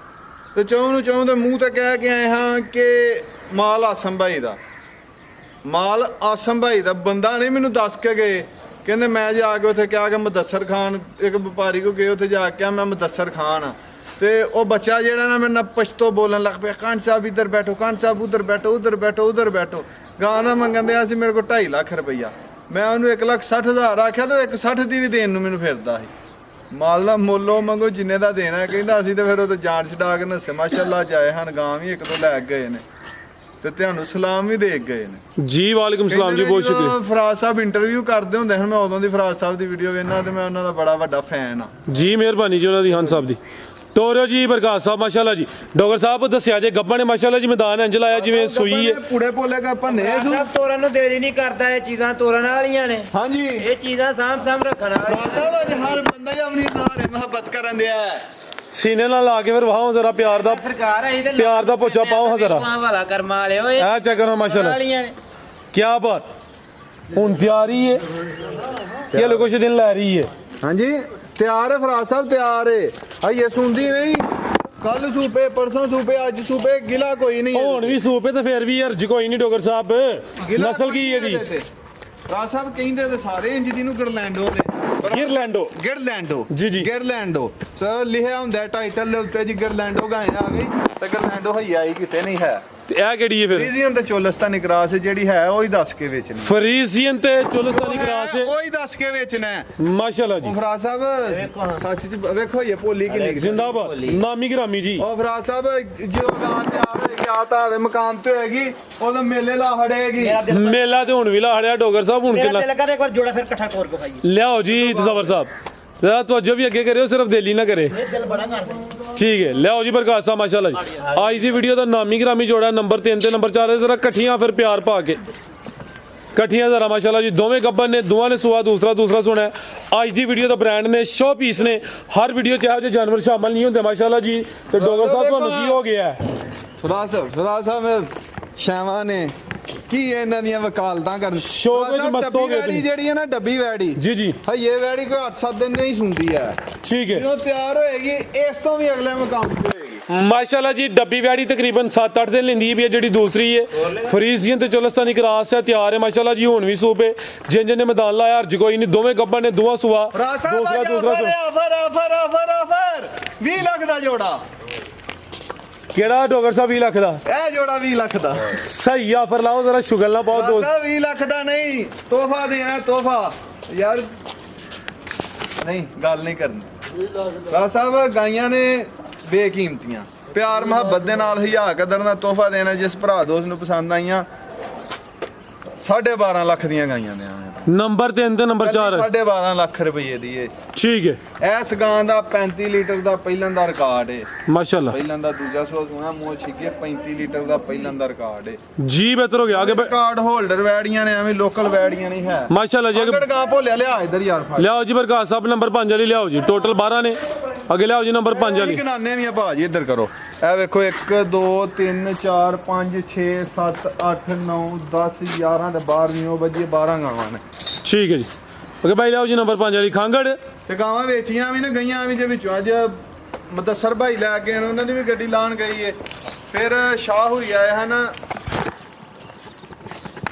ਤੇ ਚੌਂ ਦੇ ਮੂੰਹ ਤੇ ਕਹਿ ਕੇ ਆਏ ਹਾਂ ਕਿ ਮਾਲ ਆਸਮ ਭਾਈ ਦਾ, ਮਾਲ ਆਸਮ ਭਾਈ ਦਾ। ਬੰਦਾ ਨਹੀਂ ਮੈਨੂੰ ਦੱਸ ਕੇ ਗਏ, ਕਹਿੰਦੇ ਮੈਂ ਜਾ ਕੇ ਉੱਥੇ ਕਿਹਾ ਕਿ ਮੁਦੱਸਰ ਖਾਨ, ਇੱਕ ਵਪਾਰੀ ਕੋ ਗਏ ਉੱਥੇ ਜਾ ਕੇ ਕਿਹਾ ਮੈਂ ਮੁਦੱਸਰ ਖਾਨ ਆ, ਤੇ ਉਹ ਬੱਚਾ ਜਿਹੜਾ ਨਾ ਮੇਰੇ ਨਾਲ ਪਸ਼ਤੋ ਬੋਲਣ ਲੱਗ ਪਿਆ, ਖਾਨ ਸਾਹਿਬ ਇੱਧਰ ਬੈਠੋ, ਖਾਨ ਸਾਹਿਬ ਉਧਰ ਬੈਠੋ, ਉਧਰ ਬੈਠੋ, ਉਧਰ ਬੈਠੋ। ਗਾਣਾ ਮੰਗਣ ਦਿਆ ਸੀ ਮੇਰੇ ਕੋਲ 2.5 ਲੱਖ ਰੁਪਈਆ। ਮੈਂ ਉਹਨੂੰ 1,60,000 ਆਖਿਆ ਤੇ 1,60 ਦੀ ਵੀ ਦੇਣ ਨੂੰ ਮੈਨੂੰ ਫਿਰਦਾ ਸੀ। ਮਾਲ ਦਾ ਮੁੱਲ ਉਹ ਮੰਗੋ ਜਿੰਨੇ ਦਾ ਦੇਣਾ, ਕਹਿੰਦਾ ਅਸੀਂ ਤੇ ਫਿਰ ਉਹ ਤੇ ਜਾਨ ਛਡਾ ਕੇ ਨਸੇ ਮਾਸ਼ਾਅੱਲਾ ਜਾਏ ਹਨ। ਗਾਂ ਵੀ ਇੱਕ ਤੋਂ ਲੈ ਗਏ ਨੇ ਤੇ ਤੁਹਾਨੂੰ ਸਲਾਮ ਵੀ ਦੇ ਗਏ ਨੇ ਜੀ। ਵਾਲੇਕੁਮ ਸਲਾਮ ਜੀ, ਬਹੁਤ ਸ਼ੁਕਰੀਆ। ਫਰਾਜ਼ ਸਾਹਿਬ ਇੰਟਰਵਿਊ ਕਰਦੇ ਹੁੰਦੇ ਹਨ, ਮੈਂ ਉਦੋਂ ਦੀ ਫਰਾਜ਼ ਸਾਹਿਬ ਦੀ ਵੀਡੀਓ ਵੇਖਣਾ ਤੇ ਮੈਂ ਉਹਨਾਂ ਦਾ ਬੜਾ ਵੱਡਾ ਫੈਨ ਆ ਜੀ। ਮਿਹਰਬਾਨੀ ਜੀ ਉਹਨਾਂ ਦੀ, ਹਨ ਸਾਹਿਬ ਦੀ। ਟੋਰਿਓ ਜੀ, ਬਰਕਾਤ ਸਾਹਿਬ ਮਾਸ਼ਾਅੱਲਾ ਜੀ। ਡਾਕਟਰ ਸਾਹਿਬ ਦੱਸਿਆ ਜੇ ਗੱਬਾਂ ਨੇ ਮਾਸ਼ਾਅੱਲਾ ਜੀ ਮੈਦਾਨ ਇੰਜ ਲਾਇਆ ਜਿਵੇਂ ਸੂਈ ਹੈ। ਪੂੜੇ ਪੋਲੇ ਕਾ ਭੰਨੇ ਸਭ ਤੋਰਨ ਨੂੰ ਦੇਰੀ ਨਹੀਂ ਕਰਦਾ, ਇਹ ਚੀਜ਼ਾਂ ਤੋਰਨ ਵਾਲੀਆਂ ਨੇ। ਹਾਂਜੀ ਇਹ ਚੀਜ਼ਾਂ ਸਾਂਭ ਰੱਖਣ ਵਾਲੀਆਂ। ਫਰਾਜ਼ ਸਾਹਿਬ ਅੱਜ ਹਰ ਬੰਦਾ ਹੀ ਆਪਣੀ ਇਜ਼ਹਾਰ ਮੁਹੱਬਤ ਕਰਨ ਦਿਆ ਹੈ। ਸੀਨੇ ਨਾਲ ਲਾ ਕੇ ਫਿਰ ਵਹਾਓ ਜ਼ਰਾ ਪਿਆਰ ਦਾ, ਸਰਕਾਰ ਆਈ ਤੇ ਪਿਆਰ ਦਾ ਪੋਚਾ ਪਾਓ ਹਾਂ ਜ਼ਰਾ। ਵਾਲਾ ਕਰਮਾ ਵਾਲਿਓ, ਇਹ ਇਹ ਚੈੱਕ ਕਰੋ ਮਾਸ਼ਾਅੱਲਾ, ਵਾਲੀਆਂ ਨੇ। ਕੀ ਬਾਤ। ਹੁਣ ਤਿਆਰੀ ਹੈ, ਇਹ ਲੋਕ ਕੁਛ ਦਿਨ ਲੈ ਰਹੀ ਹੈ। ਹਾਂਜੀ ਤਿਆਰ ਹੈ ਫਰਾਜ਼ ਸਾਹਿਬ, ਤਿਆਰ ਹੈ। ਇਹ ਸੁਣਦੀ ਨਹੀਂ, ਕੱਲ ਸੂਪੇ ਪਰਸੋਂ ਸੂਪੇ ਅੱਜ ਸੂਪੇ, ਗਿਲਾ ਕੋਈ ਨਹੀਂ। ਹੁਣ ਵੀ ਸੂਪੇ ਤੇ ਫਿਰ ਵੀ ਹਰਜ ਕੋਈ ਨਹੀਂ ਡਾਕਟਰ ਸਾਹਿਬ। ਗਿਲਾ ਨਸਲ ਕੀ ਹੈ ਜੀ? ਫਰਾਜ਼ ਸਾਹਿਬ ਕਹਿੰਦੇ ਤੇ ਸਾਰੇ ਇੰਜ ਦੀ ਨੂੰ ਗਰਲੈਂਡੋ ਨੇ, ਗਿਰਲੈਂਡੋ। ਗਿਰਲੈਂਡੋ ਜੀ ਜੀ। ਗਿਰਲੈਂਡੋ ਸਰ ਲਿਖਿਆ ਹੁੰਦਾ ਟਾਈਟਲ ਦੇ ਉੱਤੇ ਜੀ, ਗਿਰਲੈਂਡੋ ਗਾਂ ਆ ਗਈ ਤੇ ਗਿਰਲੈਂਡੋ ਹੋਈ ਆਈ ਕਿਤੇ ਨਹੀਂ ਹੈ। ਤੇ ਇਹ ਕਿਹੜੀ ਹੈ ਫਿਰ? ਫਰੀਜ਼ੀਅਨ ਤੇ ਚੋਲਸਤਾਨੀ ਕ੍ਰਾਸ ਜਿਹੜੀ ਹੈ ਉਹ ਹੀ ਦੱਸ ਕੇ ਵੇਚਣੀ। ਫਰੀਜ਼ੀਅਨ ਤੇ ਚੋਲਸਤਾਨੀ ਕ੍ਰਾਸ ਹੈ, ਉਹ ਹੀ ਦੱਸ ਕੇ ਵੇਚਣਾ ਹੈ। ਮਾਸ਼ਾਅੱਲਾ ਜੀ। ਉਹ ਫਰਾਜ਼ ਸਾਹਿਬ ਸੱਚ ਚ ਵੇਖੋ ਇਹ ਪੋਲੀ ਕਿੰਨੀ ਕੁ ਜ਼ਿੰਦਾਬਾਦ, ਨਾਮੀ ਗ੍ਰਾਮੀ ਜੀ। ਉਹ ਫਰਾਜ਼ ਸਾਹਿਬ ਜਦੋਂ ਗਾਂ ਤਿਆਰ ਹੋਏਗੀ ਆ ਤਾਂ ਦੇ ਮਕਾਮ ਤੇ ਹੋਏਗੀ, ਉਦੋਂ ਮੇਲੇ ਲਾ ਹੜੇਗੀ। ਮੇਲਾ ਤੇ ਹੁਣ ਵੀ ਲਾੜਿਆ ਡਾਕਟਰ ਸਾਹਿਬ। ਹੁਣ ਮੇਰਾ ਕਿੰਨਾ ਦਿਲ ਕਰਦਾ ਇੱਕ ਵਾਰ ਜੋੜਾ ਫਿਰ ਇਕੱਠਾ ਕੋਰ ਕੋ ਖਾਈਏ। ਲਿਆਓ ਜੀ ਤਸਵਰ ਸਾਹਿਬ, जरा तवज्जो भी अगे करियो, सिर्फ दिल ही ना करे। ठीक है, लियाओ जी प्रकाश साहब माशाल्लाह जी। आज की वीडियो का नामी ग्रामी जोड़ा नंबर 3 ते नंबर 4 जरा कट्ठियां फिर प्यार पा के कट्ठियां जरा माशाल्लाह जी। दोवें गब्बर ने, दोवां ने सुआ दूसरा सुना है। आज की वीडियो का ब्रांड ने शो पीस ने, हर वीडियो चाहे जो जानवर शामिल नहीं होंगे माशाल्लाह जी। तो डोगर साहब तुहानू की हो गया है? फराज साहब शैवा ने की ਇਹਨਾਂ ਦੀਆਂ ਵਕਾਲਤਾਂ ਕਰਨ ਸ਼ੌਕ ਵਿੱਚ ਮਸਤ ਹੋ ਗਏ ਤੁਸੀਂ। ਜਿਹੜੀ ਹੈ ਨਾ ਡੱਬੀ ਵੈੜੀ जी जी ਹਈਏ ਵੈੜੀ ਕੋਈ 8-7 ਦਿਨ ਨਹੀਂ ਸੁਣਦੀ ਹੈ। ठीक है ਜਦੋਂ ਤਿਆਰ ਹੋਏਗੀ ਇਸ ਤੋਂ ਵੀ ਅਗਲੇ ਮਕਾਮ ਤੇ ਹੋਏਗੀ माशाल्लाह जी। डब्बी वैड़ी तकरीबन 7-8 दिन लेंदी भी है। जी दूसरी है फरीजियन ते चोलस्तानी क्रास है, तैयार है माशाल्लाह जी। हुण भी सूबे जिन जिन ने मैदान लाया हर्ज कोई नहीं। दोवें गब्बर ने दुआ सुआ दूसरा ऑफर 20 ਲੱਖ ਦਾ ਜੋੜਾ। केड़ा डोगर साहब 20 लाख दा? ਇਹ ਜੋੜਾ 20 ਲੱਖ ਦਾ सही ऑफर लाओ जरा, शुगर ना पाओ दोस्त। 20 ਲੱਖ ਦਾ ਨਹੀਂ, ਤੋਹਫਾ ਦੇਣਾ ਤੋਹਫਾ ਯਾਰ, ਨਹੀਂ ਗੱਲ ਨਹੀਂ ਕਰਨੀ। ਰਾਜ ਸਾਹਿਬ ਗਾਈਆਂ ਨੇ ਬੇਕੀਮਤੀਆਂ, ਪਿਆਰ ਮੁਹੱਬਤ ਦੇ ਨਾਲ ਹਿਆ ਕਦਰ ਨਾਲ ਤੋਹਫਾ ਦੇਣਾ। ਜਿਸ ਭਰਾ ਦੋਸਤ ਨੂੰ ਪਸੰਦ ਆਈਆਂ 12.5 ਲੱਖ ਦੀਆਂ ਗਾਈਆਂ ਨੇ। ਨੰਬਰ 3 ਤੇ ਨੰਬਰ 4 12.5 ਲੱਖ ਰੁਪਏ ਦੀ ਏ। ਠੀਕ ਹੈ ਇਸ ਗਾਂ ਦਾ 35 ਲੀਟਰ ਦਾ ਪਹਿਲਾਂ ਦਾ ਰਿਕਾਰਡ ਏ। ਮਾਸ਼ਾਅੱਲਾ ਪਹਿਲਾਂ ਦਾ ਦੂਜਾ ਸੂਆ ਸੋਣਾ ਮੂੰਹ ਛਿੱਕੇ 35 ਲੀਟਰ ਦਾ ਪਹਿਲਾਂ ਦਾ ਰਿਕਾਰਡ ਏ। ਜੀ ਬਿਹਤਰ ਹੋ ਗਿਆ ਅੱਗੇ ਰਿਕਾਰਡ ਹੋਲਡਰ ਵੈੜੀਆਂ ਨੇ, ਐਵੇਂ ਲੋਕਲ ਵੈੜੀਆਂ ਨਹੀਂ ਹੈ। ਮਾਸ਼ਾਅੱਲਾ ਜੀ ਅੱਗੜ ਗਾਂ ਭੋਲਿਆ ਲਿਆ ਇੱਧਰ ਯਾਰ ਫੜ ਲਿਆਓ ਜੀ ਪ੍ਰਕਾਸ਼ ਸਾਹਿਬ ਨੰਬਰ 5 ਵਾਲੀ ਲਿਆਓ ਜੀ, ਟੋਟਲ 12 ਨੇ, ਅੱਗੇ ਲਿਆਓ ਜੀ ਨੰਬਰ 5 ਵਾਲੀ। ਗਨਾਨੇ ਵੀ ਆ ਭਾਜੀ, ਇੱਧਰ ਕਰੋ। ਇਹ ਵੇਖੋ 1 2 3 4 5 6 7 8 9 10 11 ਤੇ 12 ਵਜੇ 12 ਗਾਵਾਂ ਨੇ। ਠੀਕ ਹੈ ਜੀ ਅੱਗੇ ਬਾਈ ਲਿਆਓ ਜੀ ਨੰਬਰ 5 ਵਾਲੀ ਖਾਂਗੜ। ਤੇ ਗਾਵਾਂ ਵੇਚੀਆਂ ਵੀ ਨੇ, ਗਈਆਂ ਵੀ ਜੇ ਵਿੱਚੋਂ ਅੱਜ ਮਦਸਰ ਭਾਈ ਲੈ ਕੇ ਆਏ ਨੇ, ਉਹਨਾਂ ਦੀ ਵੀ ਗੱਡੀ ਲਾਣ ਗਈ ਏ। ਫਿਰ ਸ਼ਾਹ ਹੋਰੀ ਆਏ ਹਨ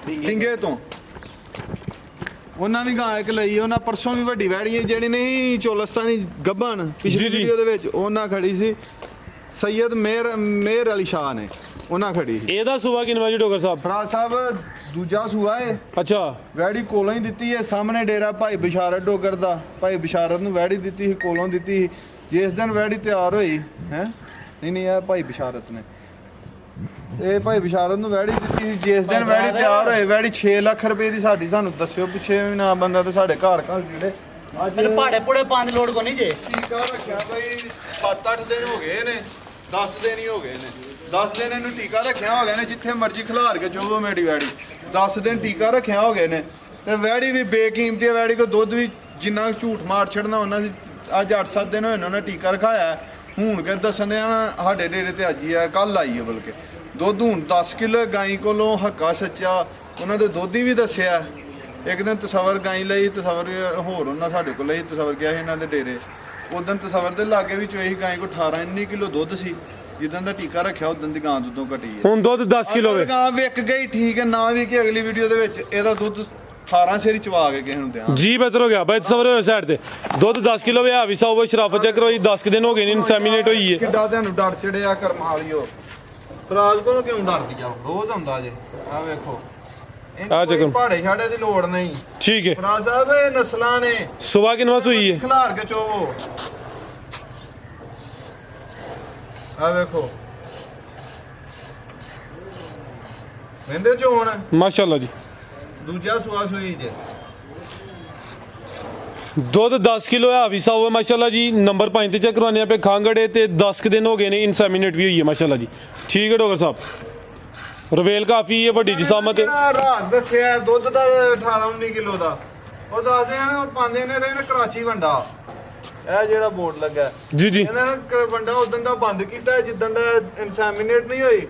ਲਿੰਗੇ ਤੋਂ, ਉਹਨਾਂ ਵੀ ਗਾਂ ਇੱਕ ਲਈ। ਉਹਨਾਂ ਪਰਸੋਂ ਵੀ ਵੱਡੀ ਵੈੜੀ ਜਿਹੜੀ ਨਹੀਂ ਚੋਲਸਤਾਨੀ ਗੱਭਣ ਪਿਛਲੀ ਵੀਡੀਓ ਦੇ ਵਿੱਚ ਉਹਨਾਂ ਖੜੀ ਸੀ, ਸੈਯਦ ਮੇਰ ਅਲੀ ਸ਼ਾਹ ਨੇ, ਉਹਨਾਂ ਖੜੀ ਸੀ। ਇਹਦਾ ਸੂਆ ਕਿੰਨਾ ਜੀ ਡੋਗਰ ਸਾਹਿਬ? ਫਰਾਜ਼ ਸਾਹਿਬ ਦੂਜਾ ਸੂਆ ਏ। ਅੱਛਾ ਵੈੜੀ ਕੋਲੋਂ ਹੀ ਦਿੱਤੀ ਏ, ਸਾਹਮਣੇ ਡੇਰਾ ਭਾਈ ਬਿਸ਼ਾਰਤ ਡੋਗਰ ਦਾ। ਭਾਈ ਬਿਸ਼ਾਰਤ ਨੂੰ ਵੈੜੀ ਦਿੱਤੀ ਸੀ, ਕੋਲੋਂ ਦਿੱਤੀ ਸੀ। ਜਿਸ ਦਿਨ ਵੈੜੀ ਤਿਆਰ ਹੋਈ ਹੈ, ਨਹੀਂ ਇਹ ਭਾਈ ਬਿਸ਼ਾਰਤ ਨੇ, ਇਹ ਭਾਈ ਬਿਸ਼ਾਰਤ ਨੂੰ ਵੈੜੀ ਦਿੱਤੀ ਸੀ। ਜਿਸ ਦਿਨ ਵੈੜੀ ਤਿਆਰ ਹੋਏ, ਵੈੜੀ 6 ਲੱਖ ਰੁਪਏ ਦੀ ਸਾਡੀ, ਸਾਨੂੰ ਦੱਸਿਓ ਪਿੱਛੇ ਵੀ ਨਾ ਬੰਦਾ ਤੇ ਸਾਡੇ ਘਰ ਜਿਹੜੇ ਅੱਜ ਪਾੜੇ ਪੂੜੇ 5 ਲੋਡ ਕੋ ਨਹੀਂ ਜੇ ਟੀਕਾ ਰੱਖਿਆ ਭਾਈ 7-8 ਦਿਨ ਹੋ ਗਏ ਨੇ, 10 ਦਿਨ ਹੀ ਹੋ ਗਏ ਨੇ। 10 ਦਿਨ ਇਹਨੂੰ ਟੀਕਾ ਰੱਖਿਆ ਹੋ ਗਏ ਨੇ, ਜਿੱਥੇ ਮਰਜ਼ੀ ਖਿਲਾਰ ਕੇ ਚੋਵੋ ਮੇਰੀ ਵੈੜੀ। 10 ਦਿਨ ਟੀਕਾ ਰੱਖਿਆ ਹੋ ਗਏ ਨੇ ਤੇ ਵੈੜੀ ਵੀ ਬੇਕੀਮਤੀ ਹੈ। ਵੈੜੀ ਕੋ ਦੁੱਧ ਵੀ ਜਿੰਨਾ ਝੂਠ ਮਾਰ ਛੱਡਣਾ ਉਹਨਾਂ ਦੀ। ਅੱਜ 8-7 ਦਿਨ ਹੋਏ ਨੇ ਉਹਨਾਂ ਟੀਕਾ ਰਖਾਇਆ। ਹੁਣ ਕਿ ਦੱਸਣ ਦੇ ਨਾ ਸਾਡੇ ਡੇਰੇ ਤੇ ਅੱਜ ਹੀ ਆ, ਕੱਲ ਆਈ ਹੈ ਬਲਕਿ। ਦੁੱਧ ਹੁਣ 10 ਕਿਲੋ ਗਾਈ ਕੋਲੋਂ, ਹੱਕਾ ਸੱਚਾ ਉਹਨਾਂ ਦੇ ਦੁੱਧ ਹੀ ਵੀ ਦੱਸਿਆ। ਇੱਕ ਦਿਨ ਤਸਵਰ ਗਾਈ ਲਈ, ਤਸਵਰ ਹੋਰ ਉਹਨਾਂ ਸਾਡੇ ਕੋਲ ਲਈ, ਤਸਵਰ ਗਿਆ ਸੀ ਇਹਨਾਂ ਦੇ ਡੇਰੇ। ਉਦੋਂ ਤਸਵਰ ਦੇ ਲਾਗੇ ਵਿੱਚ ਇਹੀ ਗਾਈ ਕੋ 18-19 ਕਿਲੋ ਦੁੱਧ ਸੀ। ਜਿੱਦਾਂ ਦਾ ਟੀਕਾ ਰੱਖਿਆ ਉਦੋਂ ਦੀ ਗਾਂ ਦੁੱਧੋਂ ਘਟੀ ਹੈ। ਹੁਣ ਦੁੱਧ 10 ਕਿਲੋ ਵੇ। ਗਾਂ ਵਿਕ ਗਈ ਠੀਕ ਹੈ, ਨਾ ਵੀ ਕਿ ਅਗਲੀ ਵੀਡੀਓ ਦੇ ਵਿੱਚ ਇਹਦਾ ਦੁੱਧ 18 ਸੇਰੀ ਚਵਾ ਕੇ ਕਿਸੇ ਨੂੰ ਦਿਆਂ। ਜੀ ਬਿਹਤਰ ਹੋ ਗਿਆ ਬਾਈ, ਤਸਵਰ ਹੋਇਆ ਸਾਈਡ ਤੇ ਦੁੱਧ 10 ਕਿਲੋ ਵੇ। ਆ ਵੀ ਸਾਊ ਸ਼ਰਾਫਤ ਚੈੱਕ ਕਰੋ ਜੀ, 10 ਦਿਨ ਹੋ ਗਏ ਨੇ ਇਨਸੈਮੀਨੇਟ ਹੋਈ ਹੈ। ਕਿੱਡਾ ਤੁਹਾਨੂੰ ਡਰ ਚੜਿਆ ਕਰਮਾਂ ਵਾਲੀਓ। ਫਰਾਜ਼ ਕੋਲੋਂ ਕਿਉਂ ਡਰਦੀ ਆ? ਰੋਜ਼ ਆਉਂਦਾ ਜੇ। ਆ ਵੇਖੋ ਆ ਚੱਕਰ ਪਹਾੜੇ ਛਾੜੇ ਦੀ ਲੋੜ ਨਹੀਂ। ਠੀਕ ਹੈ ਫਰਾਜ਼ ਸਾਹਿਬ ਇਹ ਨਸਲਾਂ ਨੇ, ਸੁਬਾ ਕਿੰਨਾ ਸੂਈ ਹੈ? ਖਿਲਾਰ ਕੇ ਚੋਵੋ। ਆ ਵੇਖੋ ਵੰਦੇ ਚੋਣ ਮਾਸ਼ਾਅੱਲਾ ਜੀ। ਦੂਜਾ ਸੂਆ ਸੂਈ ਜੇ। ਦੁੱਧ 10 ਕਿਲੋ ਆ ਵੀ ਸਾਊ ਹੈ ਮਾਸ਼ਾਅੱਲਾ ਜੀ। ਨੰਬਰ 5 ਤੇ ਚੈੱਕ ਕਰਵਾਉਣੇ ਆਪੇ ਖਾਂਗੜੇ ਤੇ 10 ਦਿਨ ਹੋ ਗਏ ਨੇ, ਇਨਸੈਮੀਨੇਟ ਵੀ ਹੋਈ ਹੈ ਮਾਸ਼ਾਅੱਲਾ ਜੀ। ਠੀਕ ਹੈ ਡੋਗਰ ਸਾਹਿਬ, ਰਵੇਲ ਕਾਫੀ ਹੈ, ਵੱਡੀ ਜਿਸਾਮਤ ਹੈ। ਜਿਹੜਾ ਰਾਸ ਦੱਸਿਆ ਦੁੱਧ ਦਾ 18-19 ਕਿਲੋ ਦਾ, ਉਹ ਦੱਸਦੇ ਆ ਉਹ ਪਾਉਂਦੇ ਨੇ ਰਹੇ ਨੇ ਕਰਾਚੀ ਵੰਡਾ। ਇਹ ਜਿਹੜਾ ਬੋਰਡ ਲੱਗਾ ਜੀ ਜੀ ਇਹਨਾਂ ਨੇ ਵੰਡਾ ਉਦੋਂ ਦਾ ਬੰਦ ਕੀਤਾ, ਜਿੱਦਣ ਦਾ ਇਨਸੈਮੀਨੇਟ ਨਹੀਂ ਹੋਈ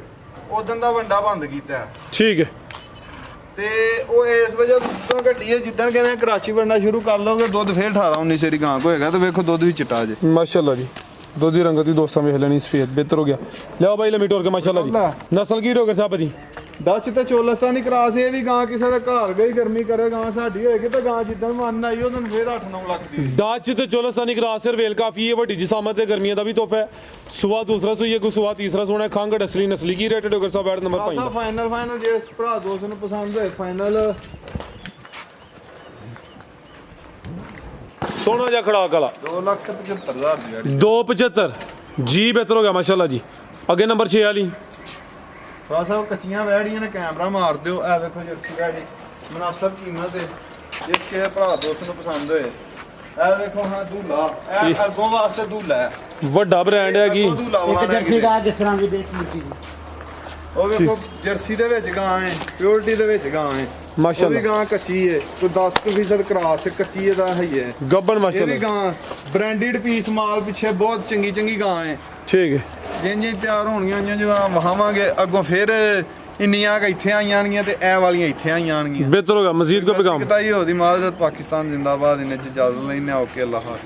ਉਦੋਂ ਦਾ ਵੰਡਾ ਬੰਦ ਕੀਤਾ। ਠੀਕ ਹੈ ਤੇ ਉਹ ਇਸ ਵਜ੍ਹਾ ਤੋਂ ਘਟੀ ਹੈ, ਜਿੱਦਣ ਕਹਿੰਦੇ ਕਰਾਚੀ ਵੰਡਾ ਸ਼ੁਰੂ ਕਰ ਲਓਗੇ ਦੁੱਧ ਫੇਰ 18-19 ਸੇਰੀ ਗਾਂ ਕੋ ਹੋਏਗਾ। ਤੇ ਵੇਖੋ ਦੁੱਧ ਵੀ ਚਿੱਟਾ ਜੇ ਮਾਸ਼ਾਅੱਲਾ ਜੀ। ਦੁੱਧ ਦੀ ਰੰਗਤ ਵੀ ਦੋਸਤਾਂ ਵੇਖ ਲੈਣੀ, ਸਫੇਦ ਬਿਹਤਰ ਹੋ ਗਿਆ। ਲਿਆਓ ਬਾਈ ਲੰਮੀ ਟੋਰ ਕੇ ਮਾਸ਼ਾਅੱਲਾ ਜੀ। ਨਸਲ ਕੀ ਡੋਗਰ ਸਾਹਿਬ ਦੀ? ਡੱਚ ਤੇ ਚੋਲਸਤਾਨੀ ਕਰਾਸ। ਇਹ ਵੀ ਗਾਂ ਕਿਸੇ ਦਾ ਘਰ ਗਈ ਗਰਮੀ ਕਰੇ, ਗਾਂ ਸਾਡੀ ਹੋਏਗੀ ਤੇ ਗਾਂ ਜਿੱਦਣ ਮਨ ਆਈ ਉਦੋਂ ਫੇਰ 8-9 ਲੱਖ ਦੀ। ਡੱਚ ਤੇ ਚੋਲਸਤਾਨੀ ਕਰਾਸ ਰਵੇਲ ਕਾਫੀ ਹੈ, ਵੱਡੀ ਜਿਸਾਮਤ ਤੇ ਗਰਮੀਆਂ ਦਾ ਵੀ ਤੋਹਫਾ ਹੈ। ਸੁਆ ਦੂਸਰਾ ਸੂਈ ਹੈ, ਸੁਆ ਤੀਸਰਾ ਸੋਣਾ। ਖੰਗ ਅਸਲੀ ਨਸਲੀ ਕੀ ਰੇਟ ਡੋਗਰ ਸਾਹਿਬ? ਐਡ ਨੰਬਰ 5 ਫਾਈਨਲ ਜੇ ਭਰਾ ਦੋਸਤ ਨੂੰ ਪਸੰਦ ਹੋਏ ਫਾਈਨਲ ਸੋਹਣਾ ਜਿਹਾ ਖੜਾਕ ਵਾਲਾ 2,75,000 ਦੀ ਗਾੜੀ। 275 ਜੀ ਬਿਹਤਰ ਹੋ ਗਿਆ ਮਾਸ਼ਾਅੱਲਾ ਜੀ। ਅੱਗੇ ਨੰਬਰ 6 ਵਾਲੀ ਭਰਾ ਸਾਹਿਬ ਕੱਚੀਆਂ ਵੈੜੀਆਂ ਨੇ, ਕੈਮਰਾ ਮਾਰ ਦਿਓ। ਇਹ ਵੇਖੋ ਜਰਸੀ ਵੈੜੀ ਮੁਨਾਸਬ ਕੀਮਤ ਹੈ, ਜਿਸ ਕੇ ਭਰਾ ਦੋਸਤ ਨੂੰ ਪਸੰਦ ਹੋਏ। ਇਹ ਵੇਖੋ ਹਾਂ ਦੂਲਾ, ਇਹ ਅੱਗੋਂ ਵਾਸਤੇ ਦੂਲਾ ਹੈ, ਵੱਡਾ ਬ੍ਰਾਂਡ ਹੈ ਕੀ। ਇੱਕ ਜਰਸੀ ਦਾ ਜਿਸ ਤਰ੍ਹਾਂ ਵੀ ਦੇਖ ਮਿਲਦੀ ਜੀ। ਉਹ ਵੇਖੋ ਜਰਸੀ ਦੇ ਵਿੱਚ ਗਾਂ ਹੈ, ਪਿਓਰਟੀ ਦੇ ਵਿੱਚ ਗਾਂ ਹੈ। ਉਹ ਮਾਸ਼ਾਅੱਲਾ ਵੀ ਗਾਂ ਕੱਚੀ ਹੈ, ਕੋਈ 10% ਕਰਾਸ ਕੱਚੀ ਦਾ ਹੈ। ਗੱਬਨ ਇਹ ਵੀ ਮਾਸ਼ਾਅੱਲਾ। ਗਾਂ ਬ੍ਰਾਂਡਡ ਪੀਸ ਮਾਲ ਪਿੱਛੇ ਬਹੁਤ ਚੰਗੀ ਗਾਂ ਹੈ। ਠੀਕ ਹੈ ਜਿੰਜ ਤਿਆਰ ਹੋਣਗੀਆਂ ਉਈਆਂ ਜਦੋਂ ਵਹਾਵਾਂਗੇ ਅੱਗੋਂ ਫਿਰ ਇੰਨੀਆਂ ਕੁ ਇੱਥੇ ਆਈਆਂ ਆਣਗੀਆਂ ਤੇ ਇਹ ਵਾਲੀਆਂ ਇੱਥੇ ਆਈਆਂ ਆਣਗੀਆਂ। ਬਿਹਤਰ ਹੋ ਗਿਆ। ਮਜ਼ੀਦ ਕੋ ਪੈਗਾਮ? ਕਿਤਾ ਹੀ ਉਹਦੀ ਮਾਜ਼ਰਤ, ਪਾਕਿਸਤਾਨ ਜ਼ਿੰਦਾਬਾਦ। ਇਹਨੇ ਚ ਇਜਾਜ਼ਤ ਲੈਣੇ। ਓਕੇ, ਅੱਲਾਹ ਹਾਫਿਜ਼।